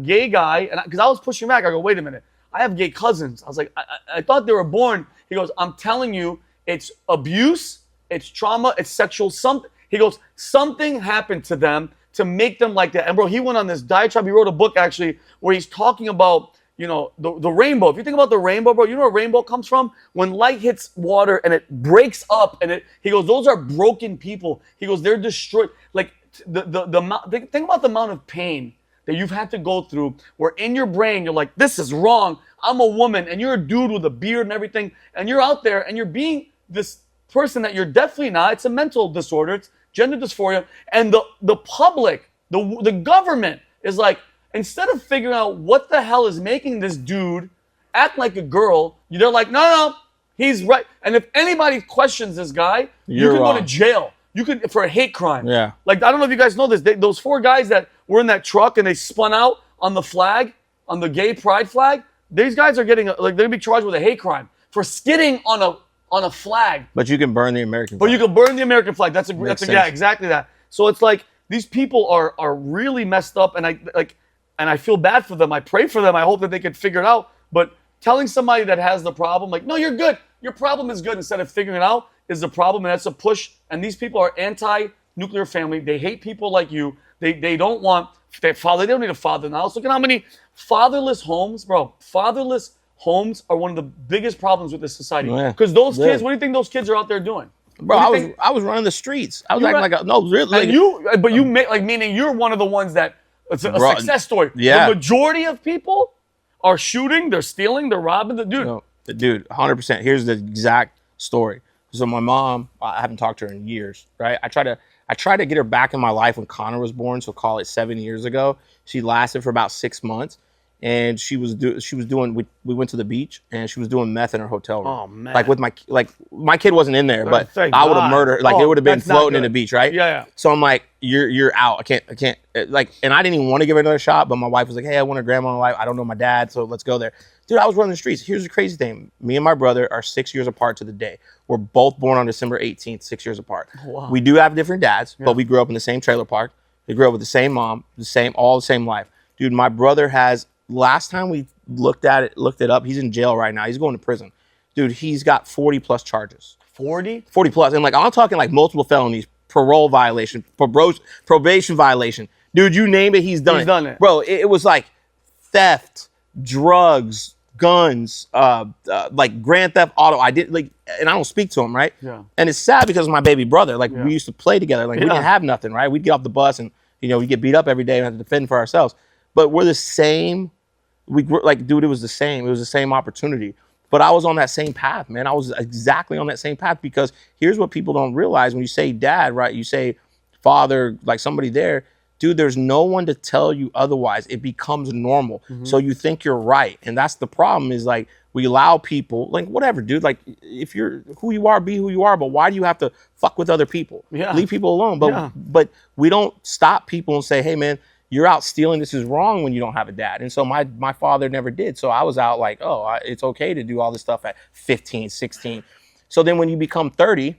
gay guy, and because I was pushing back, I go, wait a minute, I have gay cousins. I was like, I thought they were born. He goes, I'm telling you, it's abuse, it's trauma, it's sexual something. He goes, something happened to them to make them like that. And bro, he went on this diatribe. He wrote a book actually where he's talking about, the rainbow. If you think about the rainbow, bro, you know where rainbow comes from? When light hits water and it breaks up, and he goes, those are broken people. He goes, they're destroyed. Like think about the amount of pain that you've had to go through where in your brain you're like, this is wrong. I'm a woman, and you're a dude with a beard and everything, and you're out there and you're being this person that you're definitely not. It's a mental disorder. It's gender dysphoria. And the public, the government is like, instead of figuring out what the hell is making this dude act like a girl, they're like, no, he's right. And if anybody questions this guy, you can go to jail. You could, for a hate crime. Yeah. Like, I don't know if you guys know this. Those 4 guys that were in that truck and they spun out on the flag, on the gay pride flag, these guys are getting, they're going to be charged with a hate crime for skidding on on a flag. But you can burn the American flag. But you can burn the American flag. That's yeah, exactly that. So it's like these people are really messed up, and I feel bad for them. I pray for them. I hope that they can figure it out. But telling somebody that has the problem, like, no, you're good. Your problem is good, instead of figuring it out, is the problem, and that's a push. And these people are anti-nuclear family. They hate people like you. They don't want their father. They don't need a father now. Look at how many fatherless homes, bro. Fatherless homes are one of the biggest problems with this society. Because those kids, what do you think those kids are out there doing? Bro, I was running the streets. I was acting like no, really. And but you make meaning you're one of the ones that it's a success story. Yeah. The majority of people are shooting, they're stealing, they're robbing the dude. No, dude, 100%. Here's the exact story. So my mom, I haven't talked to her in years, right? I tried to get her back in my life when Connor was born, so call it 7 years ago. She lasted for about 6 months, and she was doing. We went to the beach, and she was doing meth in her hotel room. Oh man! Like with my kid wasn't in there, but I would have murdered her. Like it would have been floating in the beach, right? Yeah. So I'm like, you're out. I can't. Like, and I didn't even want to give her another shot, but my wife was like, hey, I want a grandma in my life. I don't know my dad, so let's go there. Dude, I was running the streets. Here's the crazy thing. Me and my brother are 6 years apart to the day. We're both born on December 18th, 6 years apart. Wow. We do have different dads, but we grew up in the same trailer park. We grew up with the same mom, all the same life. Dude, my brother has, last time we looked it up, he's in jail right now. He's going to prison. Dude, he's got 40 plus charges. 40? 40 plus. And like, I'm talking like multiple felonies, parole violation, probation violation. Dude, you name it, he's done it. Bro, it was like theft, drugs, guns, like Grand Theft Auto. And I don't speak to him, right? Yeah. And it's sad because of my baby brother. Like we used to play together. Like we didn't have nothing, right? We'd get off the bus and we get beat up every day and have to defend for ourselves. But we're the same. Dude, it was the same. It was the same opportunity. But I was on that same path, man. I was exactly on that same path, because here's what people don't realize. When you say dad, right? You say father, like somebody there. Dude, there's no one to tell you otherwise. It becomes normal. Mm-hmm. So you think you're right. And that's the problem, is like we allow people, like whatever, dude. Like if you're who you are, be who you are. But why do you have to fuck with other people? Yeah. Leave people alone. But we don't stop people and say, hey, man, you're out stealing. This is wrong when you don't have a dad. And so my father never did. So I was out like, it's okay to do all this stuff at 15, 16. So then when you become 30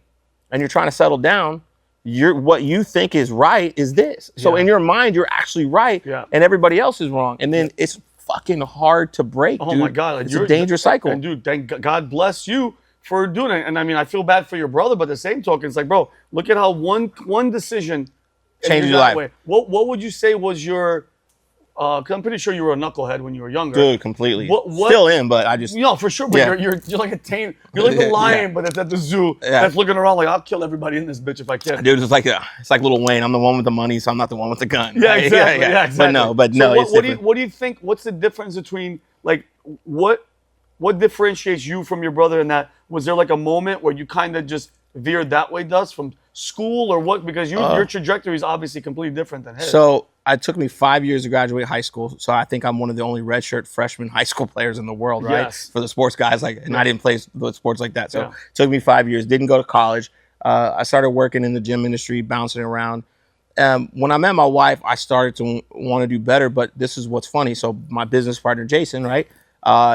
and you're trying to settle down, what you think is right is this. So in your mind, you're actually right, and everybody else is wrong. And then it's fucking hard to break, dude. Oh my God. It's a dangerous cycle. And dude, thank God bless you for doing it. And I mean, I feel bad for your brother, but the same token, it's like, bro, look at how one decision changed your life. What would you say was your, cause I'm pretty sure you were a knucklehead when you were younger. Dude, completely. Still am, but I just... No, for sure, but you're like a tame, you're like the lion, but it's at the zoo that's looking around like, I'll kill everybody in this bitch if I can. Dude, it's like Lil Wayne. I'm the one with the money, so I'm not the one with the gun. Yeah, right? Exactly. Yeah, exactly. But no, what do you think, what's the difference between, like, what differentiates you from your brother in that? Was there like a moment where you kind of just veered that way, Dust, from school or what? Because your trajectory is obviously completely different than his. So it took me 5 years to graduate high school. So I think I'm one of the only redshirt freshman high school players in the world, right? Yes. For the sports guys, and I didn't play sports like that. So it took me 5 years, didn't go to college. I started working in the gym industry, bouncing around. When I met my wife, I started to want to do better, but this is what's funny. So my business partner, Jason, right?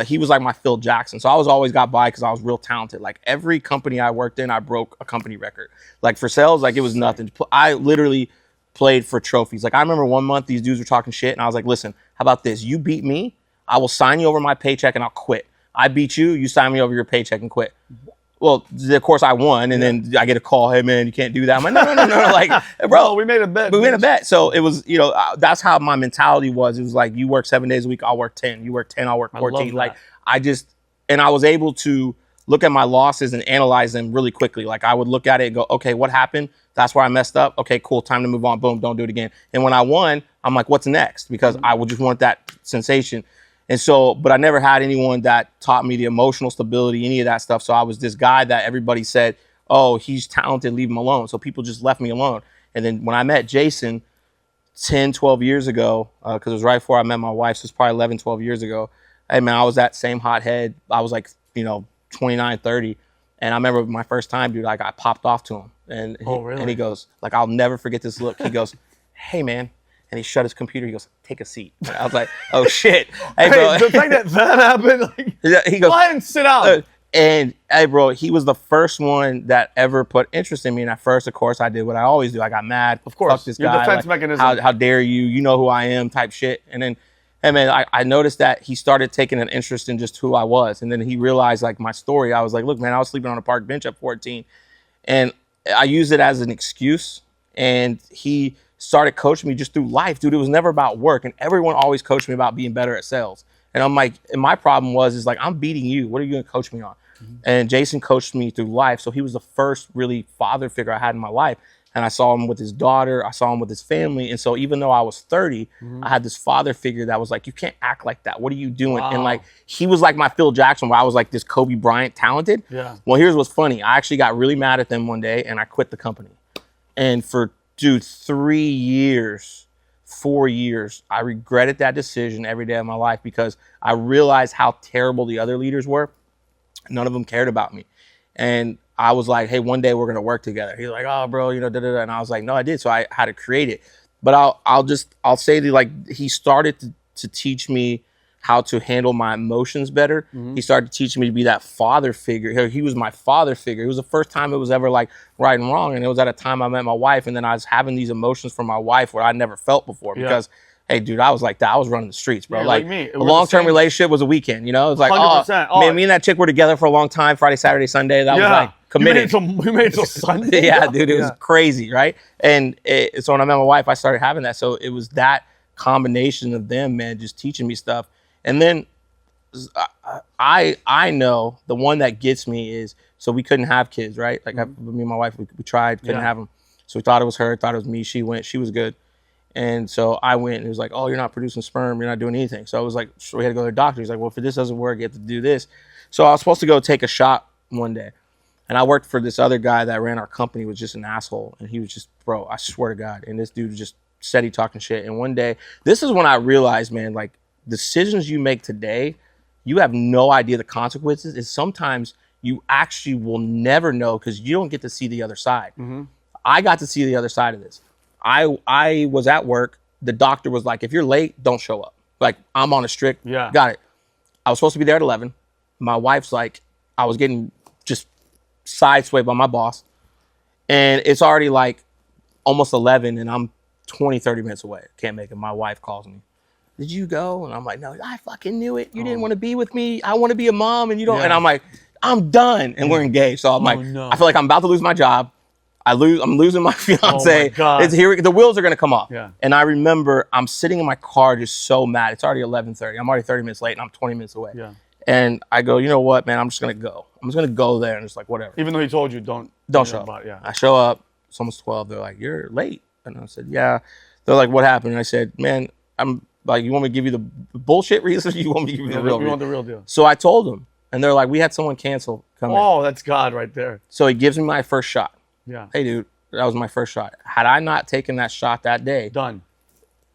He was like my Phil Jackson. So I always got by because I was real talented. Like every company I worked in, I broke a company record. Like for sales, like it was nothing. I literally played for trophies. Like I remember one month these dudes were talking shit and I was like, listen, how about this? You beat me, I will sign you over my paycheck and I'll quit. I beat you, you sign me over your paycheck and quit. Well, of course I won, and then I get a call, hey man, you can't do that. I'm like, no. Like, bro, we made a bet. We made a bet. So it was, that's how my mentality was. It was like, you work 7 days a week, I'll work 10. You work 10, I'll work 14. Like I was able to look at my losses and analyze them really quickly. Like I would look at it and go, okay, what happened? That's where I messed up. Okay, cool, time to move on. Boom, don't do it again. And when I won, I'm like, what's next? Because I would just want that sensation. And so, but I never had anyone that taught me the emotional stability, any of that stuff. So I was this guy that everybody said, oh, he's talented, leave him alone. So people just left me alone. And then when I met Jason 10, 12 years ago, because it was right before I met my wife, so it's probably 11, 12 years ago. Hey man, I was that same hothead. I was like, 29, 30. And I remember my first time, dude, like I popped off to him. And he goes, like, I'll never forget this look. He goes, hey man. And he shut his computer. He goes, take a seat. And I was like, oh shit. Hey, bro. The fact that happened, like, he goes, go ahead and sit down. And hey, bro, he was the first one that ever put interest in me. And at first, of course, I did what I always do. I got mad. Of course. Fuck this Your guy. defense like, mechanism. How dare you? You know who I am type shit. And then, hey, man, I noticed that he started taking an interest in just who I was. And then he realized, like, my story. I was like, look, man, I was sleeping on a park bench at 14. And I used it as an excuse. And he started coaching me just through life. Dude, it was never about work. And everyone always coached me about being better at sales. And I'm like, and my problem is like, I'm beating you. What are you going to coach me on? And Jason coached me through life. So he was the first really father figure I had in my life. And I saw him with his daughter. I saw him with his family. And so even though I was 30, I had this father figure that was like, you can't act like that. What are you doing? Wow. And like, he was like my Phil Jackson, where I was like this Kobe Bryant talented. Yeah. Well, here's what's funny. I actually got really mad at them one day and I quit the company. And for, dude, 3 years, 4 years, I regretted that decision every day of my life because I realized how terrible the other leaders were. None of them cared about me. And I was like, hey, one day we're going to work together. He's like, oh, bro, you know, da, da, da. And I was like, no, I did. So I had to create it. But I'll say that, like, he started to teach me how to handle my emotions better. He started teaching me to be that father figure. He was my father figure. It was the first time it was ever like right and wrong. And it was at a time I met my wife. And then I was having these emotions for my wife where I never felt before because, hey, dude, I was like that. I was running the streets, bro. Yeah, like me. A long-term relationship was a weekend, you know? It was like, 100%. Man, me and that chick were together for a long time, Friday, Saturday, Sunday. That was like committed. We made it till Sunday. Yeah, dude, it was crazy, right? And so when I met my wife, I started having that. So it was that combination of them, man, just teaching me stuff. And then I know the one that gets me is, so we couldn't have kids, right? Like me and my wife, we tried, couldn't have them. So we thought it was her, thought it was me. She went, she was good. And so I went and it was like, oh, you're not producing sperm. You're not doing anything. So I was like, so we had to go to the doctor. He's like, well, if this doesn't work, you have to do this. So I was supposed to go take a shot one day. And I worked for this other guy that ran our company, was just an asshole. And he was just, bro, I swear to God. And this dude just steady talking shit. And one day, this is when I realized, man, like decisions you make today, you have no idea the consequences. And sometimes you actually will never know because you don't get to see the other side. I got to see the other side of this. I was at work. The doctor was like, if you're late, don't show up. Like, I'm on a strict, got it. I was supposed to be there at 11. My wife's like, I was getting just sideswiped by my boss. And it's already like almost 11 and I'm 20, 30 minutes away. Can't make it. My wife calls me. Did you go? And I'm like, no, I fucking knew it. You didn't want to be with me. I want to be a mom and you don't. And I'm like, I'm done. And we're engaged. So I'm like, I feel like I'm about to lose my job. I'm losing my fiance. It's here. The wheels are gonna come off. And I remember I'm sitting in my car just so mad. It's already 11:30. I'm already 30 minutes late and I'm 20 minutes away. And I go, you know what, man? I'm just gonna go. I'm just gonna go there and just like whatever. Even though he told you don't show up. I show up. It's almost 12. They're like, you're late. And I said, yeah. They're like, what happened? And I said, man, I'm like, you want me to give you the bullshit reason? Or you want me to give you the real? You want the real deal. So I told them, and they're like, we had someone cancel. Come in. Oh, that's God right there. So he gives me my first shot. Yeah. Hey, dude, that was my first shot. Had I not taken that shot that day, done.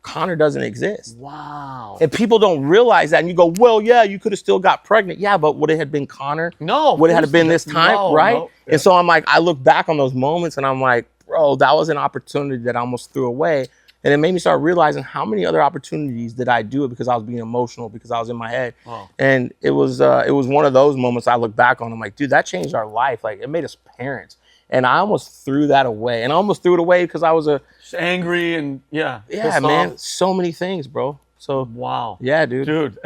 Connor doesn't exist. Wow. And people don't realize that. And you go, well, yeah, you could have still got pregnant. Yeah, but would it have been Connor? No. Would it have been this time? No, right? No. And so I'm like, I look back on those moments and I'm like, bro, that was an opportunity that I almost threw away. And it made me start realizing how many other opportunities did I do it because I was being emotional, because I was in my head. Wow. And it was one of those moments I look back on. I'm like, dude, that changed our life. Like, it made us parents. And I almost threw that away. And I almost threw it away because I was just angry and yeah, man, so many things, bro. So wow, yeah, dude.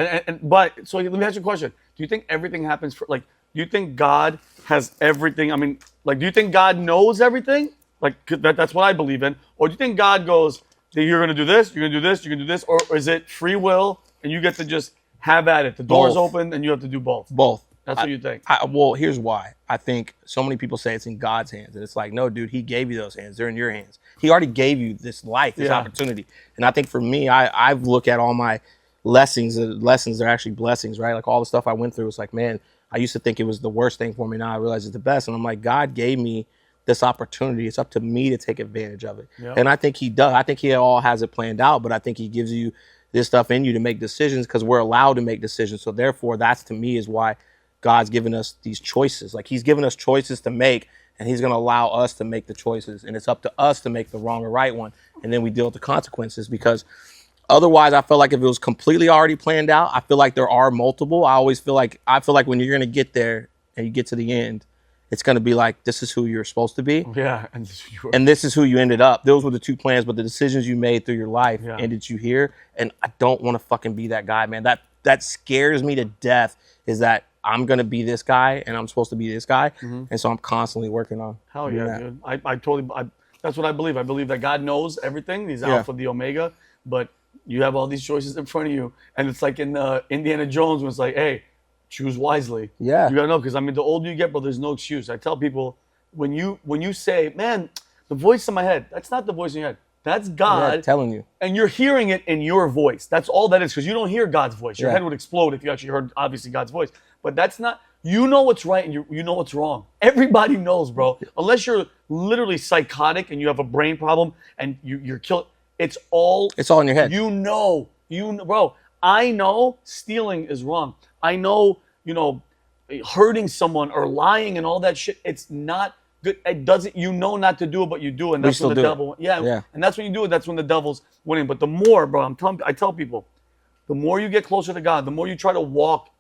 But so let me ask you a question. Do you think everything happens for like? Do you think God has everything? I mean, like, do you think God knows everything? Like that's what I believe in. Or do you think God goes, you're gonna do this, you're gonna do this, you're gonna do this, or is it free will and you get to just have at it? The door's open and you have to do both. Both. That's what you think. Well, here's why. I think so many people say it's in God's hands. And it's like, no, dude, he gave you those hands. They're in your hands. He already gave you this life, this opportunity. And I think for me, I've looked at all my lessons. They're actually blessings, right? Like all the stuff I went through, it's like, man, I used to think it was the worst thing for me. Now I realize it's the best. And I'm like, God gave me this opportunity. It's up to me to take advantage of it. Yep. And I think he does. I think he all has it planned out, but I think he gives you this stuff in you to make decisions because we're allowed to make decisions. So therefore, that's to me is why God's given us these choices. Like he's given us choices to make and he's going to allow us to make the choices. And it's up to us to make the wrong or right one. And then we deal with the consequences because otherwise I feel like if it was completely already planned out, I feel like there are multiple. I feel like when you're going to get there, and you get to the end, it's going to be like, this is who you're supposed to be. Yeah. And this is who you ended up. Those were the 2 plans, but the decisions you made through your life ended you here. And I don't want to fucking be that guy, man. That scares me to death, is that I'm going to be this guy and I'm supposed to be this guy. And so I'm constantly working on Hell yeah, that. dude. I totally, that's what I believe. I believe that God knows everything. He's Alpha, the Omega, but you have all these choices in front of you. And it's like in Indiana Jones, when it's like, hey, choose wisely. Yeah. You gotta know, because I mean, the older you get, bro, there's no excuse. I tell people, when you say, man, the voice in my head, that's not the voice in your head. That's God telling you. And you're hearing it in your voice. That's all that is, because you don't hear God's voice. Your head would explode if you actually heard, obviously, God's voice. But that's not, you know what's right and you know what's wrong. Everybody knows, bro. Unless you're literally psychotic and you have a brain problem and you're killed. It's all in your head. You know, bro. I know stealing is wrong. I know, hurting someone or lying and all that shit. It's not good. It doesn't. You know not to do it, but you do, and that's when the devil. Yeah. And that's when you do it. That's when the devil's winning. But the more, bro, I tell people, the more you get closer to God, the more you try to walk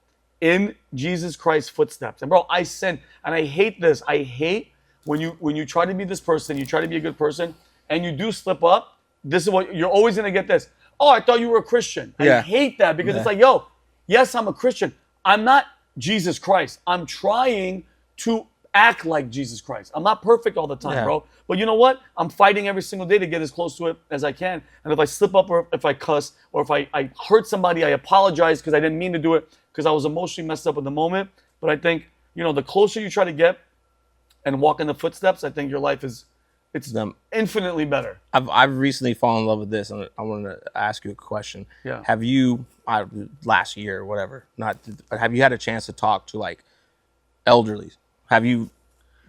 in Jesus Christ's footsteps. And bro, I sin, and I hate this. I hate when you try to be this person, you try to be a good person, and you do slip up. This is what you're always gonna get. This. Oh, I thought you were a Christian. I hate that, because it's like, yo, yes, I'm a Christian. I'm not Jesus Christ. I'm trying to act like Jesus Christ. I'm not perfect all the time, bro. But you know what? I'm fighting every single day to get as close to it as I can. And if I slip up, or if I cuss, or if I hurt somebody, I apologize, because I didn't mean to do it, because I was emotionally messed up in the moment. But I think, the closer you try to get and walk in the footsteps, I think your life it's infinitely better. I've recently fallen in love with this, and I wanted to ask you a question. Yeah. Have you, last year or whatever, have you had a chance to talk to like elderlies? Have you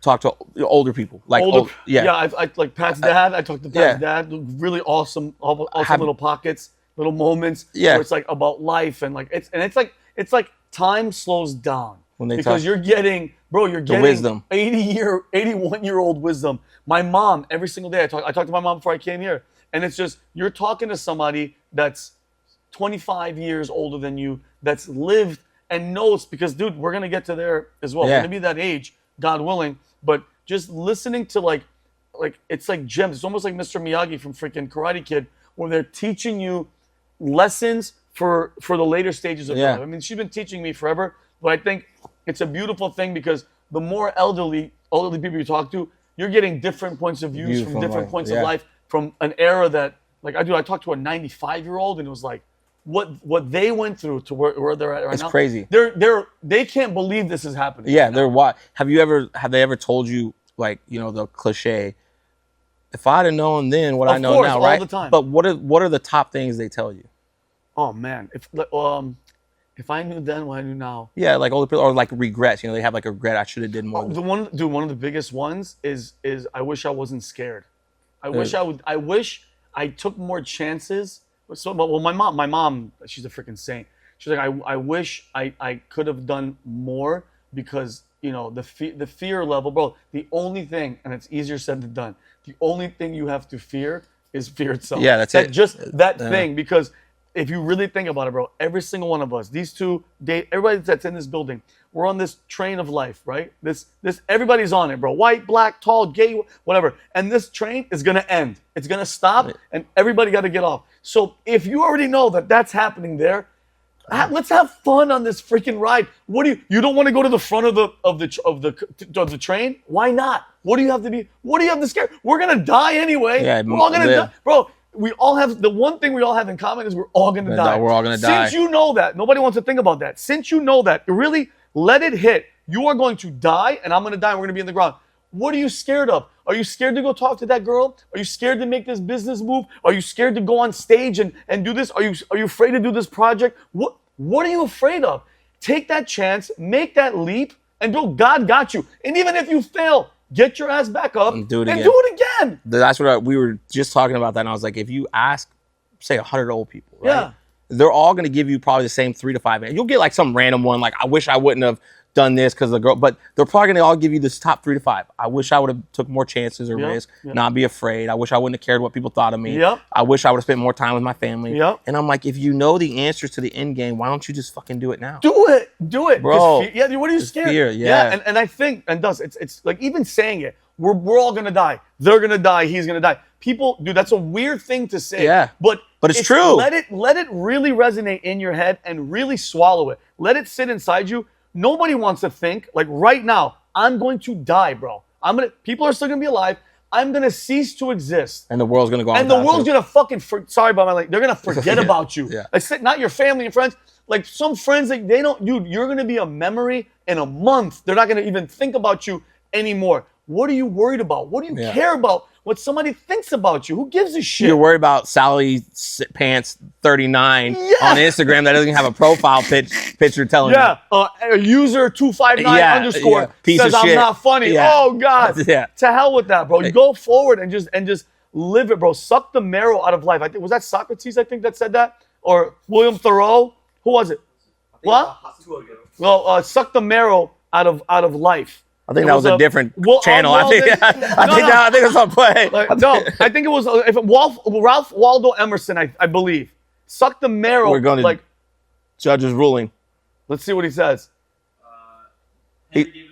talked to older people? Like I like Pat's dad. I talked to Pat's dad. Really awesome little pockets, little moments where it's like about life, and like it's like time slows down when they because you're getting wisdom. 81-year-old wisdom. My mom, every single day I talked to my mom before I came here, and it's just, you're talking to somebody that's 25 years older than you, that's lived and knows, because dude, we're gonna get to there as well. We're gonna be that age, God willing. But just listening to like it's like gems. It's almost like Mr. Miyagi from freaking Karate Kid, where they're teaching you lessons for the later stages of life. I mean, she's been teaching me forever, but I think it's a beautiful thing, because the more elderly people you talk to, you're getting different points of views from different points of life, from an era that, like I talked to a 95-year-old, and it was like, what they went through to where they're at right now. It's crazy. They can't believe this is happening. Yeah, they're what? Have they ever told you, like, the cliche, if I'd have known then what I know now, right? All the time. But what are the top things they tell you? Oh man, if I knew then what I knew now. Yeah, like older people, or like regrets. They have like a regret. I should have did more. One of the biggest ones is I wish I wasn't scared. I wish I took more chances. So, well, my mom, she's a freaking saint. She's like, I wish I could have done more, because the fear level, bro. The only thing, and it's easier said than done, the only thing you have to fear is fear itself. Yeah, that's it. Just that thing, because if you really think about it, bro, every single one of us, everybody that's in this building, we're on this train of life, right? This everybody's on it, bro. White, black, tall, gay, whatever. And this train is gonna end. It's gonna stop, and everybody got to get off. So if you already know that that's happening there, let's have fun on this freaking ride. You don't want to go to the front of the train? Why not? What do you have to scare? We're gonna die anyway. Yeah, we're all gonna die, bro. We all have the one thing we all have in common is we're all gonna die. We're all gonna die. Since you know that, nobody wants to think about that. Since you know that, really let it hit. You are going to die, and I'm gonna die. And we're gonna be in the ground. What are you scared of? Are you scared to go talk to that girl? Are you scared to make this business move? Are you scared to go on stage and do this? Are you afraid to do this project? What are you afraid of? Take that chance, make that leap, and bro, God got you. And even if you fail, get your ass back up and do it again. That's what we were just talking about that, and I was like, if you ask, say 100 old people, right? they're all going to give you probably the same 3 to 5 answers. You'll get like some random one, like, I wish I wouldn't have done this because the girl, but they're probably going to all give you this top 3 to 5. I wish I would have took more chances or risk, not be afraid. I wish I wouldn't have cared what people thought of me. I wish I would have spent more time with my family. And I'm like, if you know the answers to the end game, why don't you just fucking do it now? Do it, bro. What are you scared? Fear, and I think, and it's like, even saying it, we're all gonna die. They're gonna die. He's gonna die. People, dude, that's a weird thing to say. But it's true. Let it really resonate in your head and really swallow it. Let it sit inside you. Nobody wants to think, like, right now, I'm going to die, bro. People are still gonna be alive. I'm gonna cease to exist. And the world's gonna go on. And the world's gonna fucking, sorry about my language, they're gonna forget about you. Like, not your family and friends. Like, some friends, like, they don't, dude, you're gonna be a memory in a month. They're not gonna even think about you anymore. What are you worried about? What do you care about? What somebody thinks about you? Who gives a shit? You're worried about Sally Pants 39 on Instagram that doesn't have a profile picture telling you. User 259 underscore says I'm not funny. Oh God. To hell with that, bro. You go forward and just live it, bro. Suck the marrow out of life. I think was that Socrates, I think, that said that? Or William Thoreau? Who was it? What? Well, suck the marrow out of life. I think that was a different channel. I think it's on play. I think it was Ralph Waldo Emerson, I believe. Suck the marrow. We're going to judge's ruling. Let's see what he says. David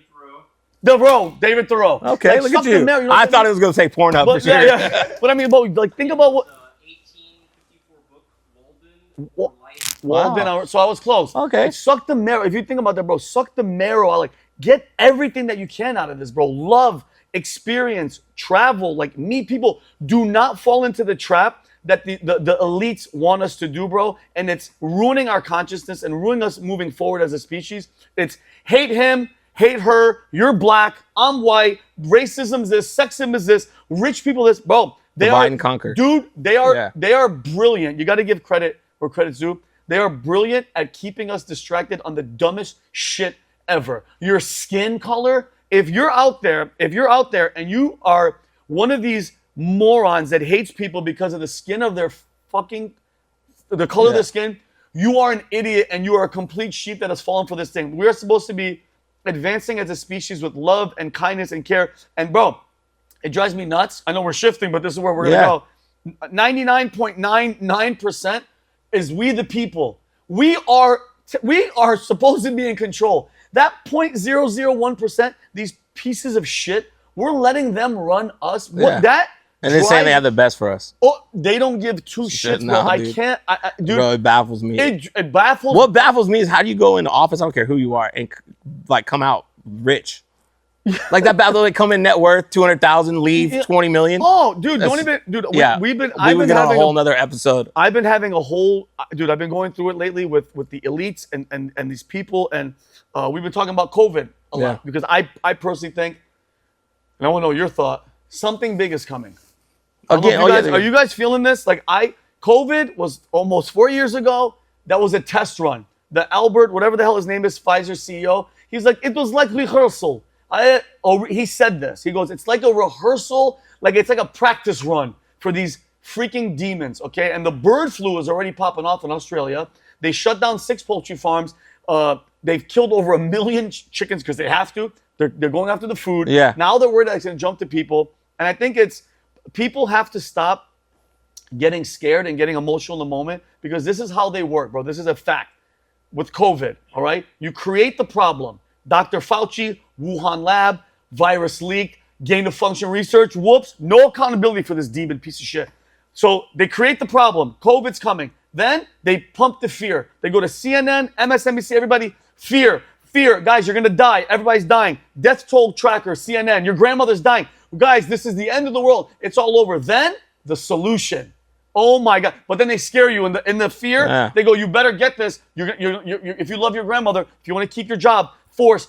Thoreau. David Thoreau. Okay, look at you. Marrow, I thought it was going to say porn up for sure. But I mean, think about what. 1854 book, Walden. Wow. So I was close. Okay. Like, suck the marrow. If you think about that, bro, suck the marrow out. Like, get everything that you can out of this, bro. Love, experience, travel, like, meet people. Do not fall into the trap that the elites want us to do, bro. And it's ruining our consciousness and ruining us moving forward as a species. It's hate him, hate her, you're black, I'm white, racism's this, sexism is this, rich people this. Bro, divide and conquer. Dude, they are brilliant. You got to give credit where credit's due. They are brilliant at keeping us distracted on the dumbest shit ever. Your skin color, if you're out there and you are one of these morons that hates people because of the skin of their the color of their skin, you are an idiot and you are a complete sheep that has fallen for this thing. We are supposed to be advancing as a species with love and kindness and care. And bro, it drives me nuts. I know we're shifting, but this is where we're gonna go. 99.99% is we the people. We are supposed to be in control. That 0.001%, these pieces of shit, we're letting them run us. And they're saying they have the best for us. Oh, they don't give two shits, bro. I can't, dude. Bro, it baffles me. It baffles. What baffles me is how do you go into office, I don't care who you are, and like come out rich? Like that battle, they come in net worth 200,000, leave 20 million. Oh, dude, don't even, dude. We've been having a whole nother episode. I've been having a whole, dude. I've been going through it lately with the elites and these people, and we've been talking about COVID a lot because I personally think, and I want to know your thought. Something big is coming. Again, are you guys feeling this? Like COVID was almost 4 years ago. That was a test run. The Albert, whatever the hell his name is, Pfizer CEO. He's like, it was like rehearsal. He said this. He goes, it's like a rehearsal, like it's like a practice run for these freaking demons, okay? And the bird flu is already popping off in Australia. They shut down 6 poultry farms. They've killed over 1 million chickens because they have to. They're going after the food. Yeah. Now they're worried that it's going to jump to people. And I think people have to stop getting scared and getting emotional in the moment because this is how they work, bro. This is a fact. With COVID, all right? You create the problem. Dr. Fauci, Wuhan lab, virus leak, gain of function research, whoops, no accountability for this demon piece of shit. So they create the problem. COVID's coming. Then they pump the fear. They go to CNN, MSNBC, everybody, fear, guys, you're gonna die. Everybody's dying. Death toll tracker, CNN, your grandmother's dying. Guys, this is the end of the world. It's all over. Then the solution. Oh my God! But then they scare you in the fear. Yeah. They go, you better get this. If you love your grandmother, if you want to keep your job, force.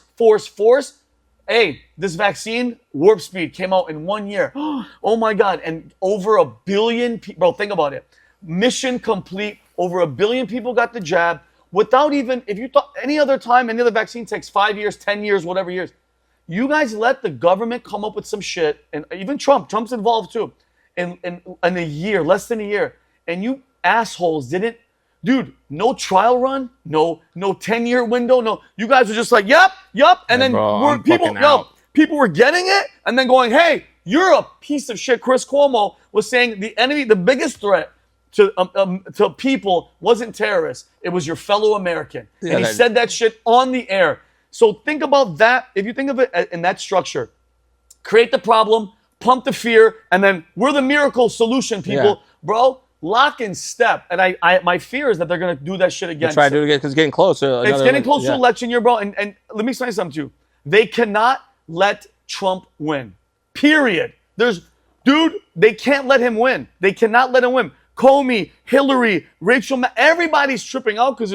Hey, this vaccine, warp speed, came out in 1 year. Oh my God! And over 1 billion people. Bro, think about it. Mission complete. Over 1 billion people got the jab without even. If you thought any other time, any other vaccine takes 5 years, 10 years, whatever years. You guys let the government come up with some shit, and even Trump's involved too. In a year, less than a year, and you assholes didn't Dude, no trial run, no 10-year window, no. You guys are just like, yep, and then bro, people were getting it and then going, hey, you're a piece of shit. Chris Cuomo was saying the enemy, the biggest threat to people wasn't terrorists. It was your fellow American. And he said that shit on the air. So think about that. If you think of it in that structure, create the problem, pump the fear, and then we're the miracle solution, people. Bro, lock and step. And I my fear is that they're going to do that shit again. Try to do it again because it's getting closer. It's getting close to election year, bro. And let me say something to you. They cannot let Trump win. Period. They can't let him win. They cannot let him win. Comey, Hillary, Rachel, everybody's tripping out because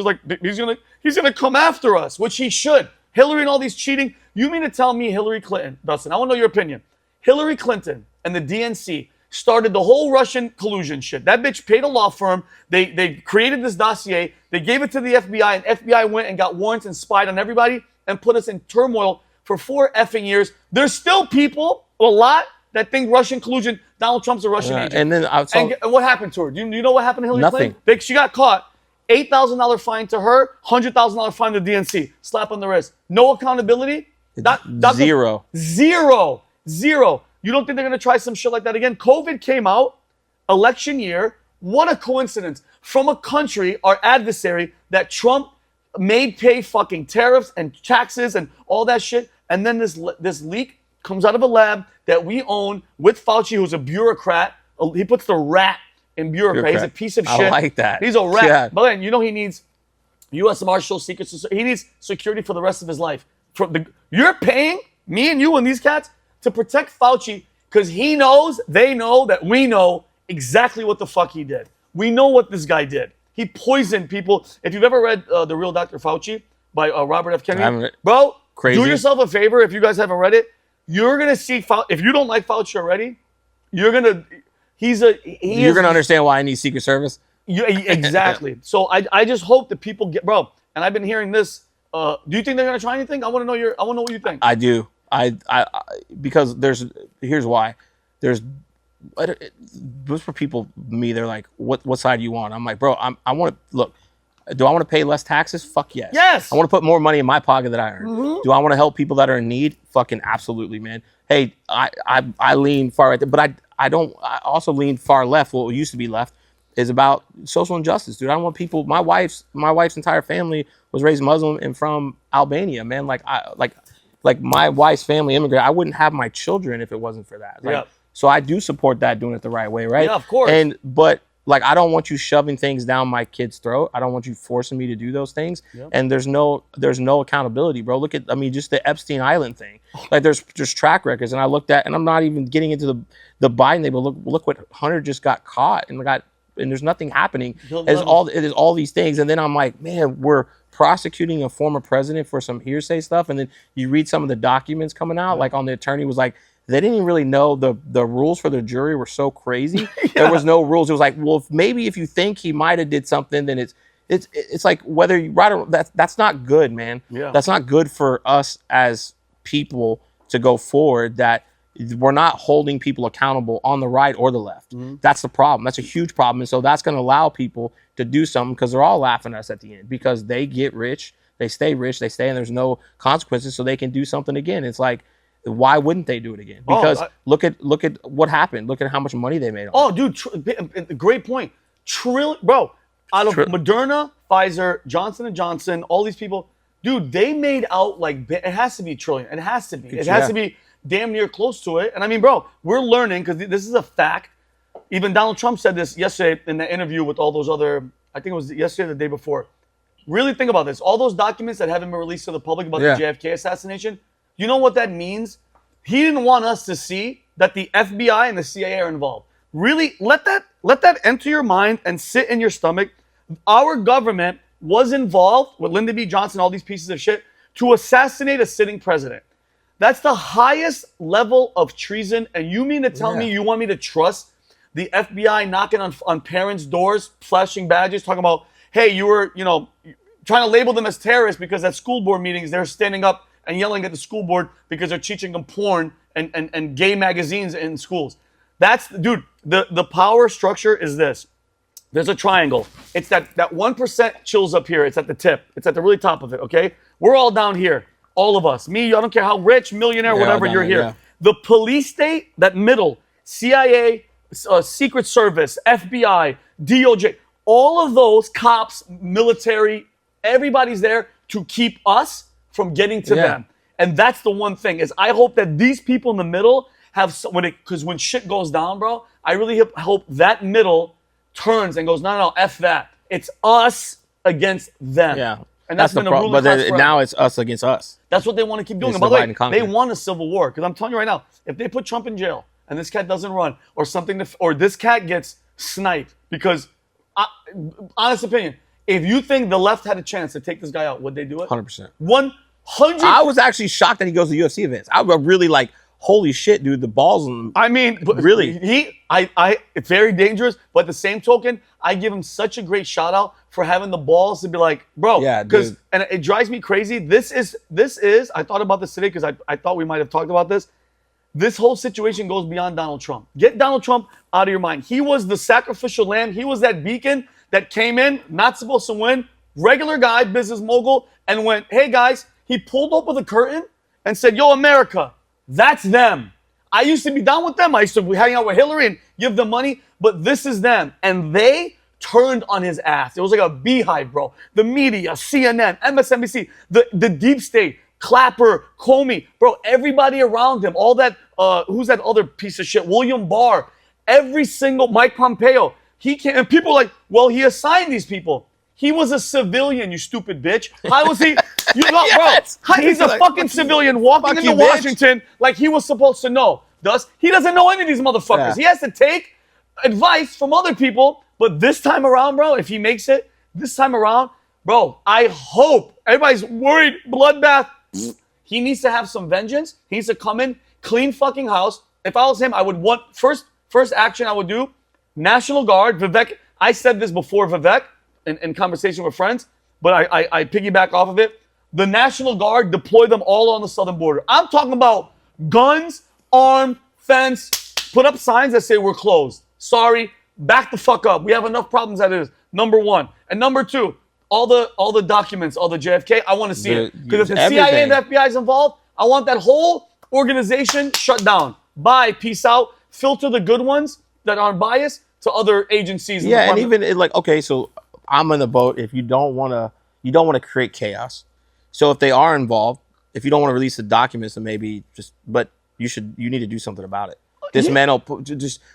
he's gonna come after us, which he should. Hillary and all these cheating. You mean to tell me Hillary Clinton, Dustin, I want to know your opinion. Hillary Clinton and the DNC started the whole Russian collusion shit. That bitch paid a law firm. They created this dossier. They gave it to the FBI, and FBI went and got warrants and spied on everybody and put us in turmoil for 4 effing years. There's still people, a lot, that think Russian collusion, Donald Trump's a Russian agent. And then and what happened to her? Do you know what happened to Hillary Nothing. Clinton? She got caught. $8,000 fine to her, $100,000 fine to DNC. Slap on the wrist. No accountability. Zero. You don't think they're going to try some shit like that again? COVID came out, election year. What a coincidence. From a country, our adversary, that Trump made pay fucking tariffs and taxes and all that shit. And then this leak comes out of a lab that we own with Fauci, who's a bureaucrat. He puts the rat in bureaucrat. He's a piece of shit. I like that. He's a rat. Yeah. But then, you know, he needs U.S. Marshals, Secret. He needs security for the rest of his life. You're paying me and you and these cats to protect Fauci because they know that we know exactly what the fuck he did. We know what this guy did. He poisoned people. If you've ever read The Real Dr. Fauci by Robert F. Kennedy, bro, crazy. Do yourself a favor if you guys haven't read it. You're gonna see if you don't like Fauci already, you're gonna understand why I need Secret Service. Exactly. So I just hope that people get, bro. And I've been hearing this. Do you think they're gonna try anything? I want to know what you think. I do. Because here's why. Those for people, me, they're like, what side do you want? I'm like, bro, I want to look. Do I want to pay less taxes? Fuck yes. Yes. I want to put more money in my pocket that I earn. Mm-hmm. Do I want to help people that are in need? Fucking absolutely, man. Hey, I lean far right there, but I also lean far left. What used to be left is about social injustice, dude. I don't want people. My wife's entire family was raised Muslim and from Albania, man. Like my wife's family immigrated. I wouldn't have my children if it wasn't for that. Like, so I do support that, doing it the right way, right? Yeah, of course. But like, I don't want you shoving things down my kid's throat. I don't want you forcing me to do those things. Yep. And there's no accountability, bro. Look at, just the Epstein Island thing. Like, there's track records, and I looked at, and I'm not even getting into the Biden thing, but look what Hunter just got caught and there's nothing happening. It is all these things, and then I'm like, man, we're prosecuting a former president for some hearsay stuff, and then you read some of the documents coming out, like on the attorney was like, they didn't even really know the rules for the jury were so crazy. There was no rules. It was like, well, maybe if you think he might have did something, then it's like whether you right or that's not good, man. Yeah. That's not good for us as people to go forward. That we're not holding people accountable on the right or the left. Mm-hmm. That's the problem. That's a huge problem. And so that's going to allow people to do something because they're all laughing at us at the end because they get rich, they stay rich, and there's no consequences, so they can do something again. It's like, why wouldn't they do it again? Because look at what happened. Look at how much money they made on it. Dude, great point. Bro, out of Moderna, Pfizer, Johnson & Johnson, all these people, dude, they made out like, it has to be trillion. It has to be. It has to be damn near close to it. And bro, we're learning because this is a fact. Even Donald Trump said this yesterday in the interview with all those other, I think it was yesterday or the day before. Really think about this. All those documents that haven't been released to the public about the JFK assassination, you know what that means? He didn't want us to see that the FBI and the CIA are involved. Really, let that enter your mind and sit in your stomach. Our government was involved with Lyndon B. Johnson, all these pieces of shit, to assassinate a sitting president. That's the highest level of treason. And you mean to tell me you want me to trust the FBI knocking on parents' doors, flashing badges, talking about, hey, you were, trying to label them as terrorists because at school board meetings they're standing up and yelling at the school board because they're teaching them porn and gay magazines in schools. That's, dude, the power structure is this. There's a triangle. It's that 1% chills up here. It's at the tip. It's at the really top of it, okay? We're all down here. All of us. Me, I don't care how rich, millionaire, whatever, you're here. Yeah. The police state, that middle, CIA, Secret Service, FBI, DOJ, all of those cops, military, everybody's there to keep us from getting to them. And that's the one thing, is I hope that these people in the middle have, because when shit goes down, bro, I really hope that middle turns and goes, no, F that. It's us against them. Yeah. And that's been the a problem. ruling But class forever. now it's us against us. That's what they want to keep doing. It's And by the divide way, and conquer. they want a civil war. Because I'm telling you right now, if they put Trump in jail and this cat doesn't run, or something, or this cat gets sniped, because, honest opinion, if you think the left had a chance to take this guy out, would they do it? 100%. 100. I was actually shocked that he goes to UFC events. I was really like, holy shit, dude, the balls on him. I mean, really, it's very dangerous. But the same token, I give him such a great shout out for having the balls to be like, bro, because, and it drives me crazy. This is. I thought about this today because I thought we might have talked about this. This whole situation goes beyond Donald Trump. Get Donald Trump out of your mind. He was the sacrificial lamb. He was that beacon that came in, not supposed to win, regular guy, business mogul, and went, hey guys, he pulled open the curtain and said, yo, America, that's them. I used to be down with them. I used to be hanging out with Hillary and give them money, but this is them. And they turned on his ass. It was like a beehive, bro. The media, CNN, MSNBC, the deep state, Clapper, Comey, bro, everybody around him, all that, who's that other piece of shit? William Barr, every single, Mike Pompeo. He can't, and people are like, well, he assigned these people. He was a civilian, you stupid bitch. How was he? Yes. Bro, he's a fucking civilian walking into Washington like he was supposed to know. He doesn't know any of these motherfuckers. Yeah. He has to take advice from other people. But this time around, bro, if he makes it, this time around, bro, I hope, everybody's worried, bloodbath. He needs to have some vengeance. He needs to come in, clean fucking house. If I was him, I would want, first action I would do, National Guard, Vivek. I said this before, Vivek, in conversation with friends, but I piggyback off of it. The National Guard, deploy them all on the southern border. I'm talking about guns, armed, fence, put up signs that say we're closed. Sorry, back the fuck up. We have enough problems as it is. Number one. And number two, all the documents, all the JFK, I want to see it. Because if the CIA and the FBI is involved, I want that whole organization shut down. Bye, peace out. Filter the good ones that aren't biased to other agencies. Yeah, and even okay, so I'm in the boat. If you don't want to create chaos. So if they are involved, if you don't want to release the documents, then maybe but you need to do something about it. Dismantle,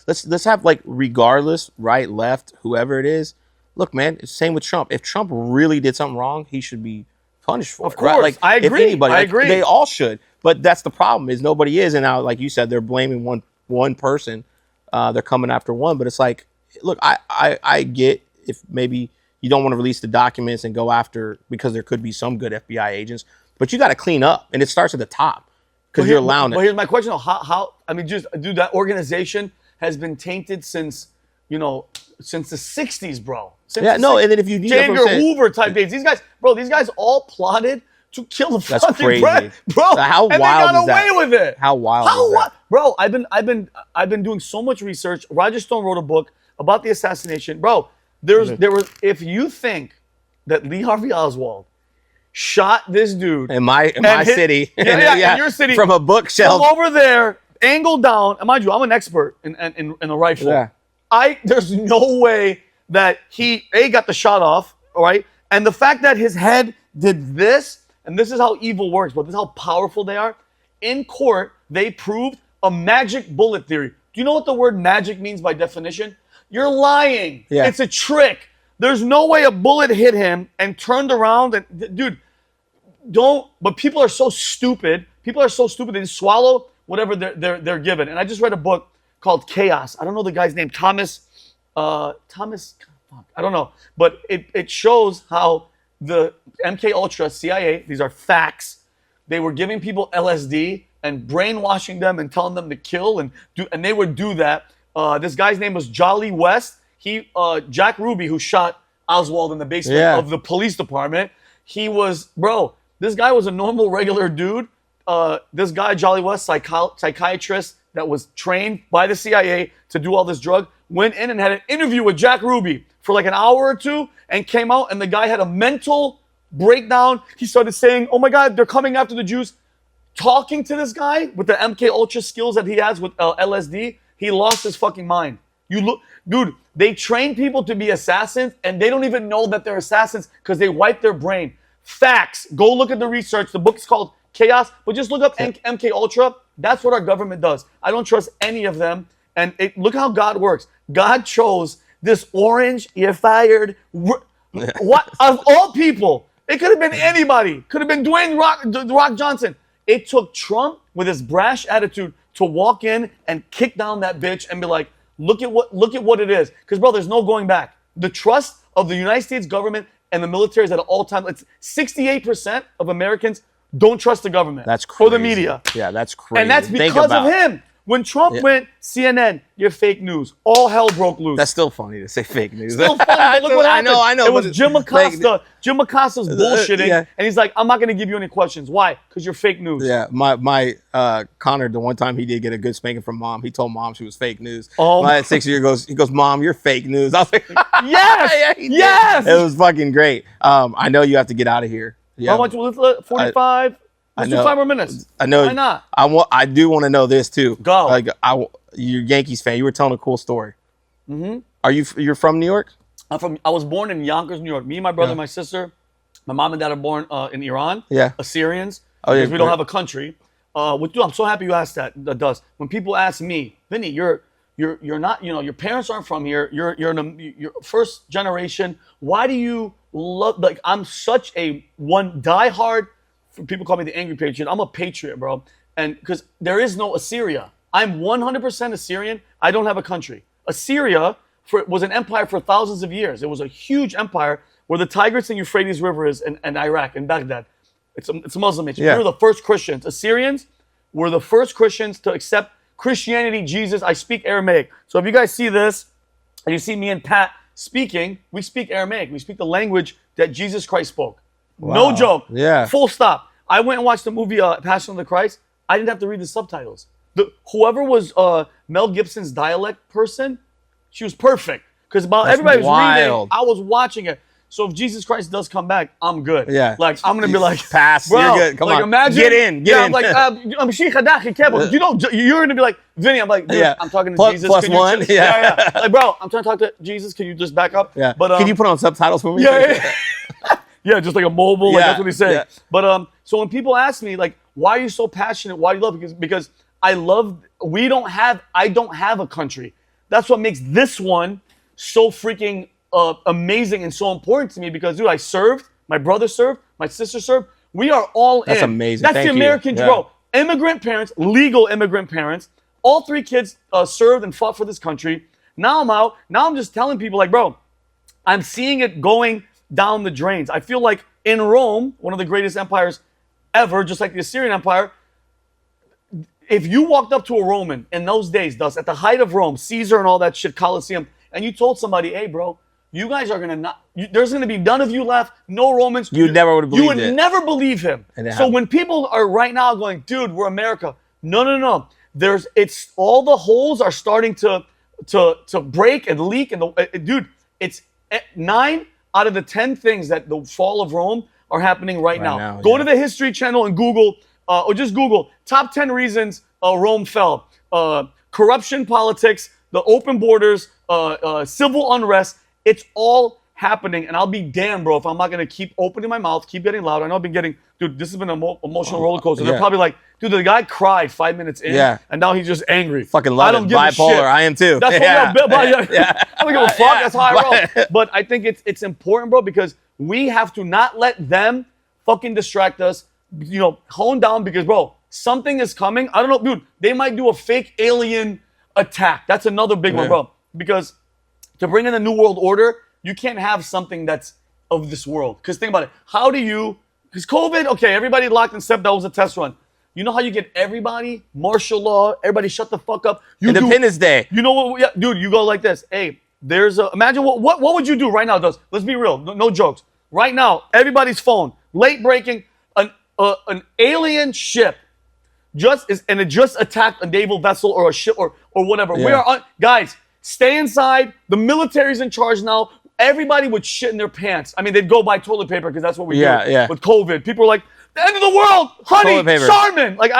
let's have, like, regardless, right, left, whoever it is. Look, man, it's the same with Trump. If Trump really did something wrong, he should be punished for it. Of course, right? Like, I agree. If anybody, I agree. They all should. But that's the problem, is nobody is. And now, like you said, they're blaming one person. They're coming after one. But it's like, look, I get if maybe you don't want to release the documents and go after, because there could be some good FBI agents. But you got to clean up. And it starts at the top, because you're allowing it. But here's my question, though. How, I mean, just, dude, that organization has been tainted since the 60s, bro. And then if you need J. Edgar Hoover type days. These guys all plotted to kill the fucking president, bro. How and wild they got is that? away with it. How wild is that? Bro, I've been doing so much research. Roger Stone wrote a book about the assassination. Bro, there was, if you think that Lee Harvey Oswald shot this dude in my city, in your city, from a bookshelf, from over there, angled down. And mind you, I'm an expert in a rifle. Yeah. There's no way that he got the shot off, all right? And the fact that his head did this, and this is how evil works, but this is how powerful they are. In court, they proved a magic bullet theory. Do you know what the word magic means by definition? You're lying. Yeah. It's a trick. There's no way a bullet hit him and turned around and, dude, but people are so stupid. They just swallow whatever they're given. And I just read a book called Chaos. I don't know the guy's name. Thomas, I don't know. But it shows how the MK Ultra, CIA, these are facts. They were giving people LSD and brainwashing them and telling them to kill and they would do that. This guy's name was Jolly West. Jack Ruby, who shot Oswald in the basement of the police department. This guy was a normal, regular dude. This guy, Jolly West, psychiatrist that was trained by the CIA to do all this drug, went in and had an interview with Jack Ruby for like an hour or two and came out, and the guy had a mental breakdown. He started saying, oh my God, they're coming after the Jews. Talking to this guy with the MK Ultra skills that he has with LSD, he lost his fucking mind. You look, dude, they train people to be assassins and they don't even know that they're assassins because they wipe their brain. Facts. Go look at the research. The book's called Chaos, but just look up MK Ultra. That's what our government does. I don't trust any of them. And look how God works. God chose this orange, you're fired. What of all people? It could have been anybody. Could have been Dwayne Rock Johnson. It took Trump with his brash attitude to walk in and kick down that bitch and be like, look at what it is. Because, bro, there's no going back. The trust of the United States government and the military is at an all-time. It's 68% of Americans don't trust the government. That's crazy. Or the media. Yeah, that's crazy. And that's because of him. When Trump went, CNN, you're fake news. All hell broke loose. That's still funny to say fake news. Still funny, but look what happened. I know. It was Jim Acosta. Jim Acosta's bullshitting, and he's like, I'm not going to give you any questions. Why? Because you're fake news. Yeah, my Connor, the one time he did get a good spanking from mom, he told mom she was fake news. Oh, my 6-year-old he goes, Mom, you're fake news. I was like, yes, yeah, yes. It was fucking great. I know you have to get out of here. Yeah. How much? 45? Let's do 5 more minutes. I know. Why not? I do want to know this too. Go. Like, you're a Yankees fan. You were telling a cool story. Mm-hmm. You're from New York? I was born in Yonkers, New York. Me and my brother, and my sister, my mom and dad are born in Iran. Yeah. Assyrians. Oh, yeah. Because we don't have a country. Dude, I'm so happy you asked that, Dust. When people ask me, Vinny, you're not, your parents aren't from here. You're first generation. Why do you love? Like, I'm such a diehard. People call me the angry patriot. I'm a patriot, bro. And because there is no Assyria. I'm 100% Assyrian. I don't have a country. Assyria was an empire for thousands of years. It was a huge empire where the Tigris and Euphrates River is in Iraq, in Baghdad. It's a Muslim nation. Yeah. We were the first Christians. Assyrians were the first Christians to accept Christianity, Jesus. I speak Aramaic. So if you guys see this, and you see me and Pat speaking, we speak Aramaic. We speak the language that Jesus Christ spoke. Wow. No joke. Yeah. Full stop. I went and watched the movie Passion of the Christ. I didn't have to read the subtitles. Whoever was Mel Gibson's dialect person, she was perfect. Because everybody was reading, I was watching it. So if Jesus Christ does come back, I'm good. Yeah. Like, I'm going to be like, pass. Bro, You're good. Come like, on. Imagine, Get in. I'm like, you're going to be like, Vinny, I'm like, dude, I'm talking to Jesus. Plus one. Yeah. Like, bro, I'm trying to talk to Jesus. Can you just back up? Yeah. But, can you put on subtitles for me? Yeah. Yeah, just like a mobile. Like, that's what he's saying. Yeah. But so when people ask me, like, why are you so passionate? Why do you love it? Because I don't have a country. That's what makes this one so freaking amazing and so important to me because, dude, I served, my brother served, my sister served. We are all That's in. amazing. That's Thank the you. American dream. Bro, immigrant parents, legal immigrant parents, all 3 kids served and fought for this country. Now I'm out. Now I'm just telling people, like, bro, I'm seeing it going down the drains. I feel like in Rome, one of the greatest empires ever, just like the Assyrian Empire, if you walked up to a Roman in those days, at the height of Rome, Caesar and all that shit, Colosseum, and you told somebody, hey, bro, you guys are going to there's going to be none of you left, no Romans. You never would have believed it. You would never believe him. So when people are right now going, dude, we're America. No. It's all the holes are starting to break and leak. And dude, it's 9 out of the 10 things that the fall of Rome are happening right now. Go to the History Channel and Google, or just Google, top 10 reasons Rome fell. Corruption, politics, the open borders, civil unrest. It's all happening. And I'll be damned, bro, if I'm not going to keep opening my mouth, keep getting loud. I know I've been getting, dude, this has been an emotional roller coaster. They're probably like, dude, the guy cried 5 minutes in, and now he's just angry. Fucking love it. Bipolar. I am too. That's what I don't give a fuck. That's how I roll. But I think it's important, bro, because we have to not let them fucking distract us, hone down because, bro, something is coming. I don't know, dude, they might do a fake alien attack. That's another big one, bro. Because to bring in the New World Order, you can't have something that's of this world. Because think about it. Because COVID, okay, everybody locked and stepped. That was a test run. You know how you get everybody, martial law, everybody shut the fuck up. Independence Day. You know what? Yeah, dude, you go like this. Hey, imagine what would you do right now, Dust? Let's be real. No jokes. Right now, everybody's phone, late breaking, an alien ship it just attacked a naval vessel or a ship or whatever. Yeah. We are guys, Stay inside. The military's in charge now. Everybody would shit in their pants. I mean, they'd go buy toilet paper because that's what we do with COVID. People are like, the end of the world, honey, Toilet paper. Charmin. Like,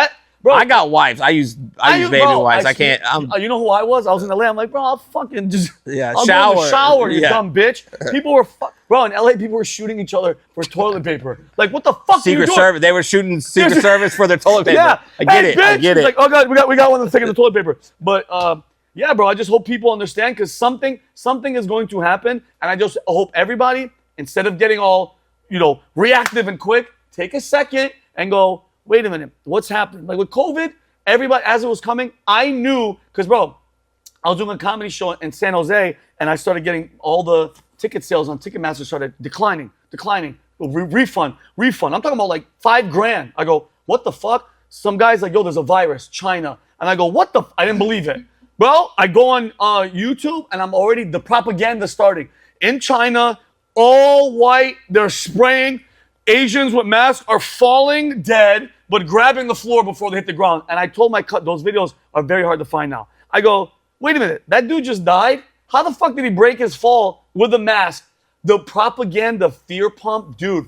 I got wipes. I use baby wipes. I can't. You know who I was? I was in LA. I'm like, bro, I'll fucking just I'll shower. go in the shower, you dumb bitch. People were bro, in LA, people were shooting each other for toilet paper. Like, what the fuck are you doing? Secret Service. They were shooting Secret Service for their toilet paper. Yeah, I get it. Bitch. I get it. It's like, oh god, we got one that's taking the toilet paper. But yeah, bro, I just hope people understand because something is going to happen, and I just hope everybody, instead of getting all reactive and quick, take a second and go, wait a minute, what's happening? Like with COVID. Everybody, as it was coming, I knew, because, bro, I was doing a comedy show in San Jose, and I started getting all the ticket sales on Ticketmaster started declining. Refund. I'm talking about like $5,000. I go, what the fuck? Some guy's like, yo, there's a virus, China. And I go, what the I didn't believe it. Bro, I go on YouTube, and I'm already, the propaganda starting. In China, all white, they're spraying. Asians with masks are falling dead, but grabbing the floor before they hit the ground. And I told those videos are very hard to find now. I go, wait a minute, that dude just died? How the fuck did he break his fall with a mask? The propaganda, fear pump, dude,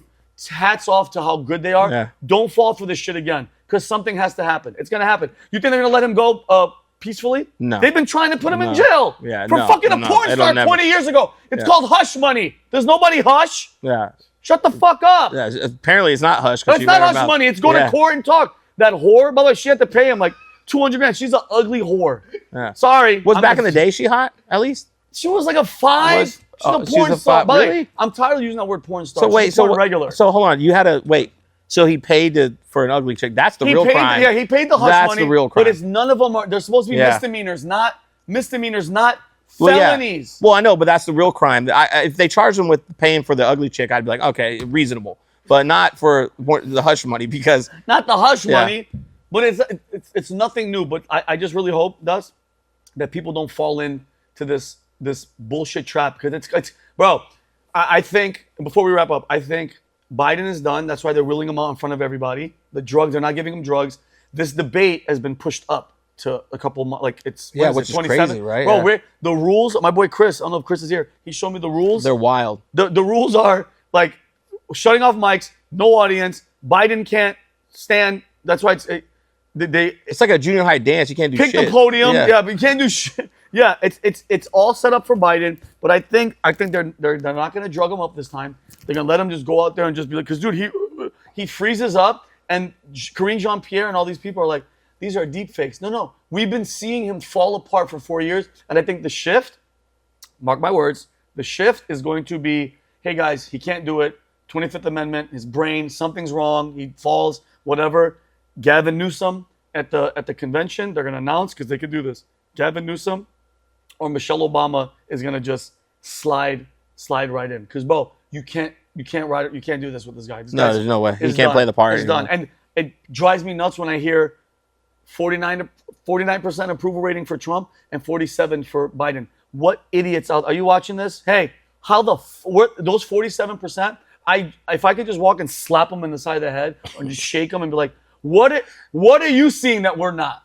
hats off to how good they are. Yeah. Don't fall for this shit again, because something has to happen. It's going to happen. You think they're going to let him go peacefully? No. They've been trying to put him in jail for fucking a porn star 20 years ago. It's called hush money. There's nobody hush. Yeah. Shut the fuck up. Yeah, apparently it's not hush. It's not hush money. It's go to court and talk. That whore, by the way, she had to pay him like $200,000. She's an ugly whore. Yeah. Sorry. Was back in the day she hot, at least? She was like a 5. She's a porn star. By the way, really? I'm tired of using that word porn star. So wait, regular. So hold on. You had to wait. So he paid for an ugly chick. That's the real crime. Yeah, he paid the hush money. That's the real crime. But it's none of them are. They're supposed to be misdemeanors, not felonies. Well, I know, but that's the real crime. If they charged him with paying for the ugly chick, I'd be like, okay, reasonable. But not for the hush money, because not the hush money, but it's nothing new. But I just really hope, Dust, that people don't fall into this bullshit trap, because it's bro. I think, before we wrap up, I think Biden is done. That's why they're wheeling him out in front of everybody. The drugs, they're not giving him drugs. This debate has been pushed up to a couple of months, like it's which is crazy, right? Bro, the rules. My boy Chris, I don't know if Chris is here. He showed me the rules. They're wild. The rules are like shutting off mics, no audience. Biden can't stand. That's why it's like a junior high dance. You can't do pick shit. the podium. Yeah, but you can't do shit. Yeah, it's all set up for Biden. But I think they're not gonna drug him up this time. They're gonna let him just go out there and just be like, because dude, he freezes up, and Karine Jean-Pierre and all these people are like, these are deep fakes. No. We've been seeing him fall apart for 4 years. And I think the shift, mark my words, the shift is going to be, hey guys, he can't do it. 25th Amendment, his brain, something's wrong. He falls, whatever. Gavin Newsom at the convention, they're going to announce, because they could do this. Gavin Newsom or Michelle Obama is going to just slide right in. Because, bro, you can't do this with this guy. No, there's no way. He can't play the part. It's done. And it drives me nuts when I hear 49% approval rating for Trump and 47% for Biden. What idiots are you watching this? Hey, how those 47%? If I could just walk and slap them in the side of the head or just shake them and be like, what are you seeing that we're not?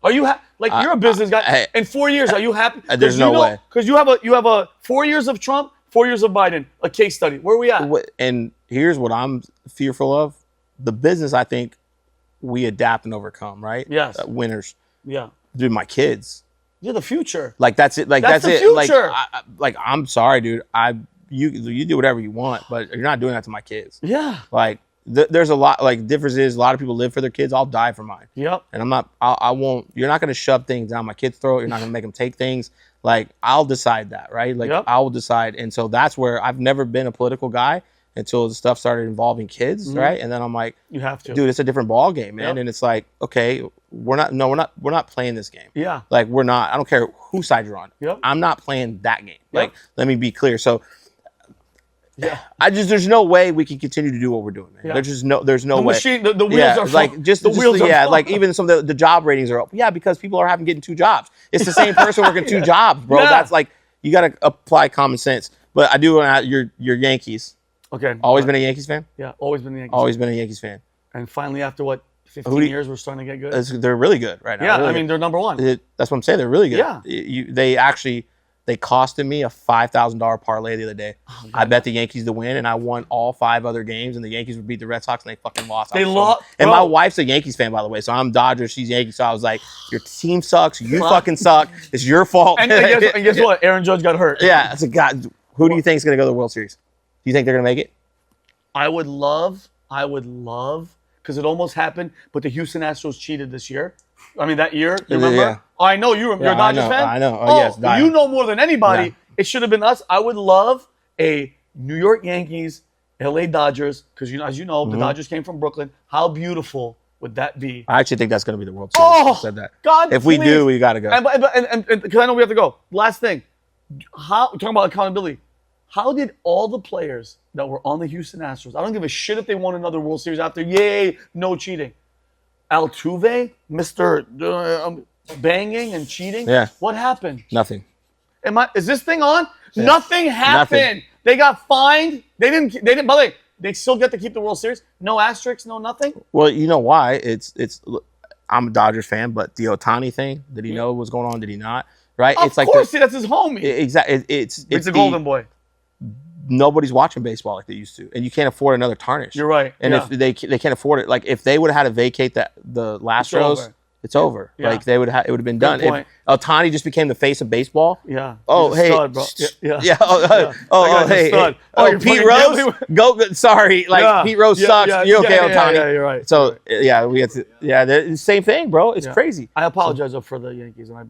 Are you you're a business guy? In 4 years, are you happy? There's no way. Because you have a 4 years of Trump, 4 years of Biden, a case study. Where are we at? And here's what I'm fearful of: the business. I think we adapt and overcome, right? Yes. Winners. Yeah. Dude, my kids. You're the future. Like that's it. Like that's the it. Future. Like I'm sorry, dude. You do whatever you want, but you're not doing that to my kids. Yeah. Like there's a lot. Like difference is a lot of people live for their kids. I'll die for mine. Yep. And I'm not. I won't. You're not gonna shove things down my kid's throat. You're not gonna make them take things. Like I'll decide that, right? Like I will decide. And so that's where I've never been a political guy until the stuff started involving kids, right? And then I'm like, you have to, dude. It's a different ball game, man. And it's like, okay, we're not playing this game. Yeah. Like we're not. I don't care whose side you're on. Yep. I'm not playing that game. Like let me be clear. So. Yeah. There's no way we can continue to do what we're doing, man. Yeah. There's no way. Machine, the wheels are like like even some of the job ratings are up. Yeah, because people are getting 2 jobs. It's the same person working 2 jobs, bro. Yeah. That's like, you got to apply common sense. But I do want your Yankees. Okay. Always been a Yankees fan? Yeah, always been a Yankees fan. Always been a Yankees fan. And finally, after what, 15 years, we're starting to get good. They're really good right now. Yeah, really I mean, good. they're number one. That's what I'm saying. They're really good. Yeah. They costed me a $5,000 parlay the other day. Oh, I bet the Yankees to win, and I won all 5 other games, and the Yankees would beat the Red Sox, and they fucking lost. They lost. And my wife's a Yankees fan, by the way, so I'm Dodgers, she's Yankees. So I was like, your team sucks. You fucking suck. It's your fault. And guess what? Aaron Judge got hurt. Yeah. I said, God, who do you think is going to go to the World Series? Do you think they're going to make it? I would love, because it almost happened, but the Houston Astros cheated this year. I mean, that year, you remember? Yeah. Oh, I know, you're a Dodgers fan? I know. Oh, yes. You know more than anybody. Yeah. It should have been us. I would love a New York Yankees, LA Dodgers, because as you know, the Dodgers came from Brooklyn. How beautiful would that be? I actually think that's going to be the World Series. Oh, I said that. God, if we do, we got to go. And because I know we have to go. Last thing, talking about accountability. How did all the players that were on the Houston Astros, I don't give a shit if they won another World Series after, yay, no cheating. Altuve, Mr. Banging and cheating. Yeah. What happened? Nothing. Is this thing on? Yeah. Nothing happened. Nothing. They got fined. They didn't, by the way, they still get to keep the World Series. No asterisks, no nothing. Well, you know why? I'm a Dodgers fan, but the Ohtani thing, did he know what was going on? Did he not? Right? Of course, that's his homie. Exactly. It's the golden boy. Nobody's watching baseball like they used to, and you can't afford another tarnish. You're right. And if they can't afford it, like if they would have had to vacate the Astros, it's over. Yeah. Like it would have been done. point. If Ohtani just became the face of baseball. Yeah. Oh, He's a hey. stud, bro. Yeah. Yeah. That guy's a Hey. stud. Oh, you're Pete fucking Rose. Go. Sorry. Like Yeah. Pete Rose Yeah, sucks. yeah, You're okay, yeah, Ohtani. Yeah, you're right. So yeah, we have to. Yeah, the same thing, bro. It's crazy. I apologize for the Yankees, and I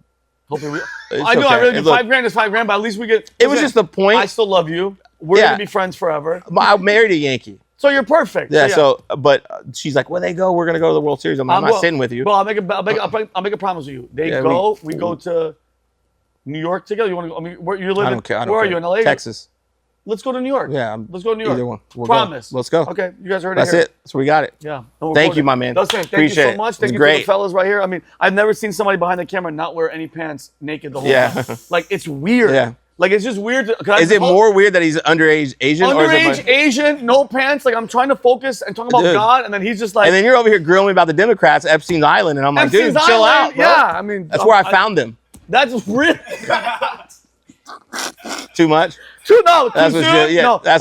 hopefully It's I know I okay. really do. Look, $5,000 is $5,000, but at least we get. It was just the point. I still love you. We're Yeah. gonna be friends forever. I married a Yankee. So you're perfect. Yeah. So, but she's like, "Where they go? We're gonna go to the World Series." I'm not sitting with you. Well, I'll make a promise with you. We go to New York together. You want to go? I mean, where you live? I don't care. Where are you in LA? Texas. Let's go to New York. Yeah. Let's go to New York. Either one. We'll Promise. Go. Let's go. Okay, you guys heard That's it here. it. So we got it. Yeah. Thank you, my man. Dustin, thank Appreciate you so it. much. It Thank was you for great. the fellas right here. I mean, I've never seen somebody behind the camera not wear any pants naked the whole time. Like, it's weird. Yeah. Like, it's just weird. Is it more weird that he's underage Asian? Underage Asian, no pants. Like, I'm trying to focus and talk about Dude. God, and then he's just like. And then you're over here grilling me about the Democrats, Epstein's Island, and I'm like, dude, Epstein's chill Island, out, bro. Yeah, I mean. That's where I found them. That's real. Too much? That's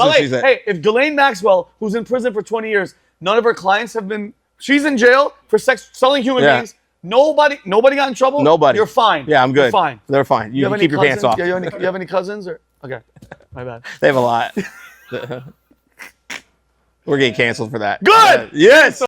what she said. Hey, if Ghislaine Maxwell, who's in prison for 20 years, none of her clients have been. She's in jail for selling human beings. Nobody got in trouble. Nobody. You're fine. Yeah, I'm good. You're fine. They're fine. You have can any keep your pants off. Yeah, you have any cousins or? Okay, my bad. They have a lot. We're getting canceled for that. Good. Yes.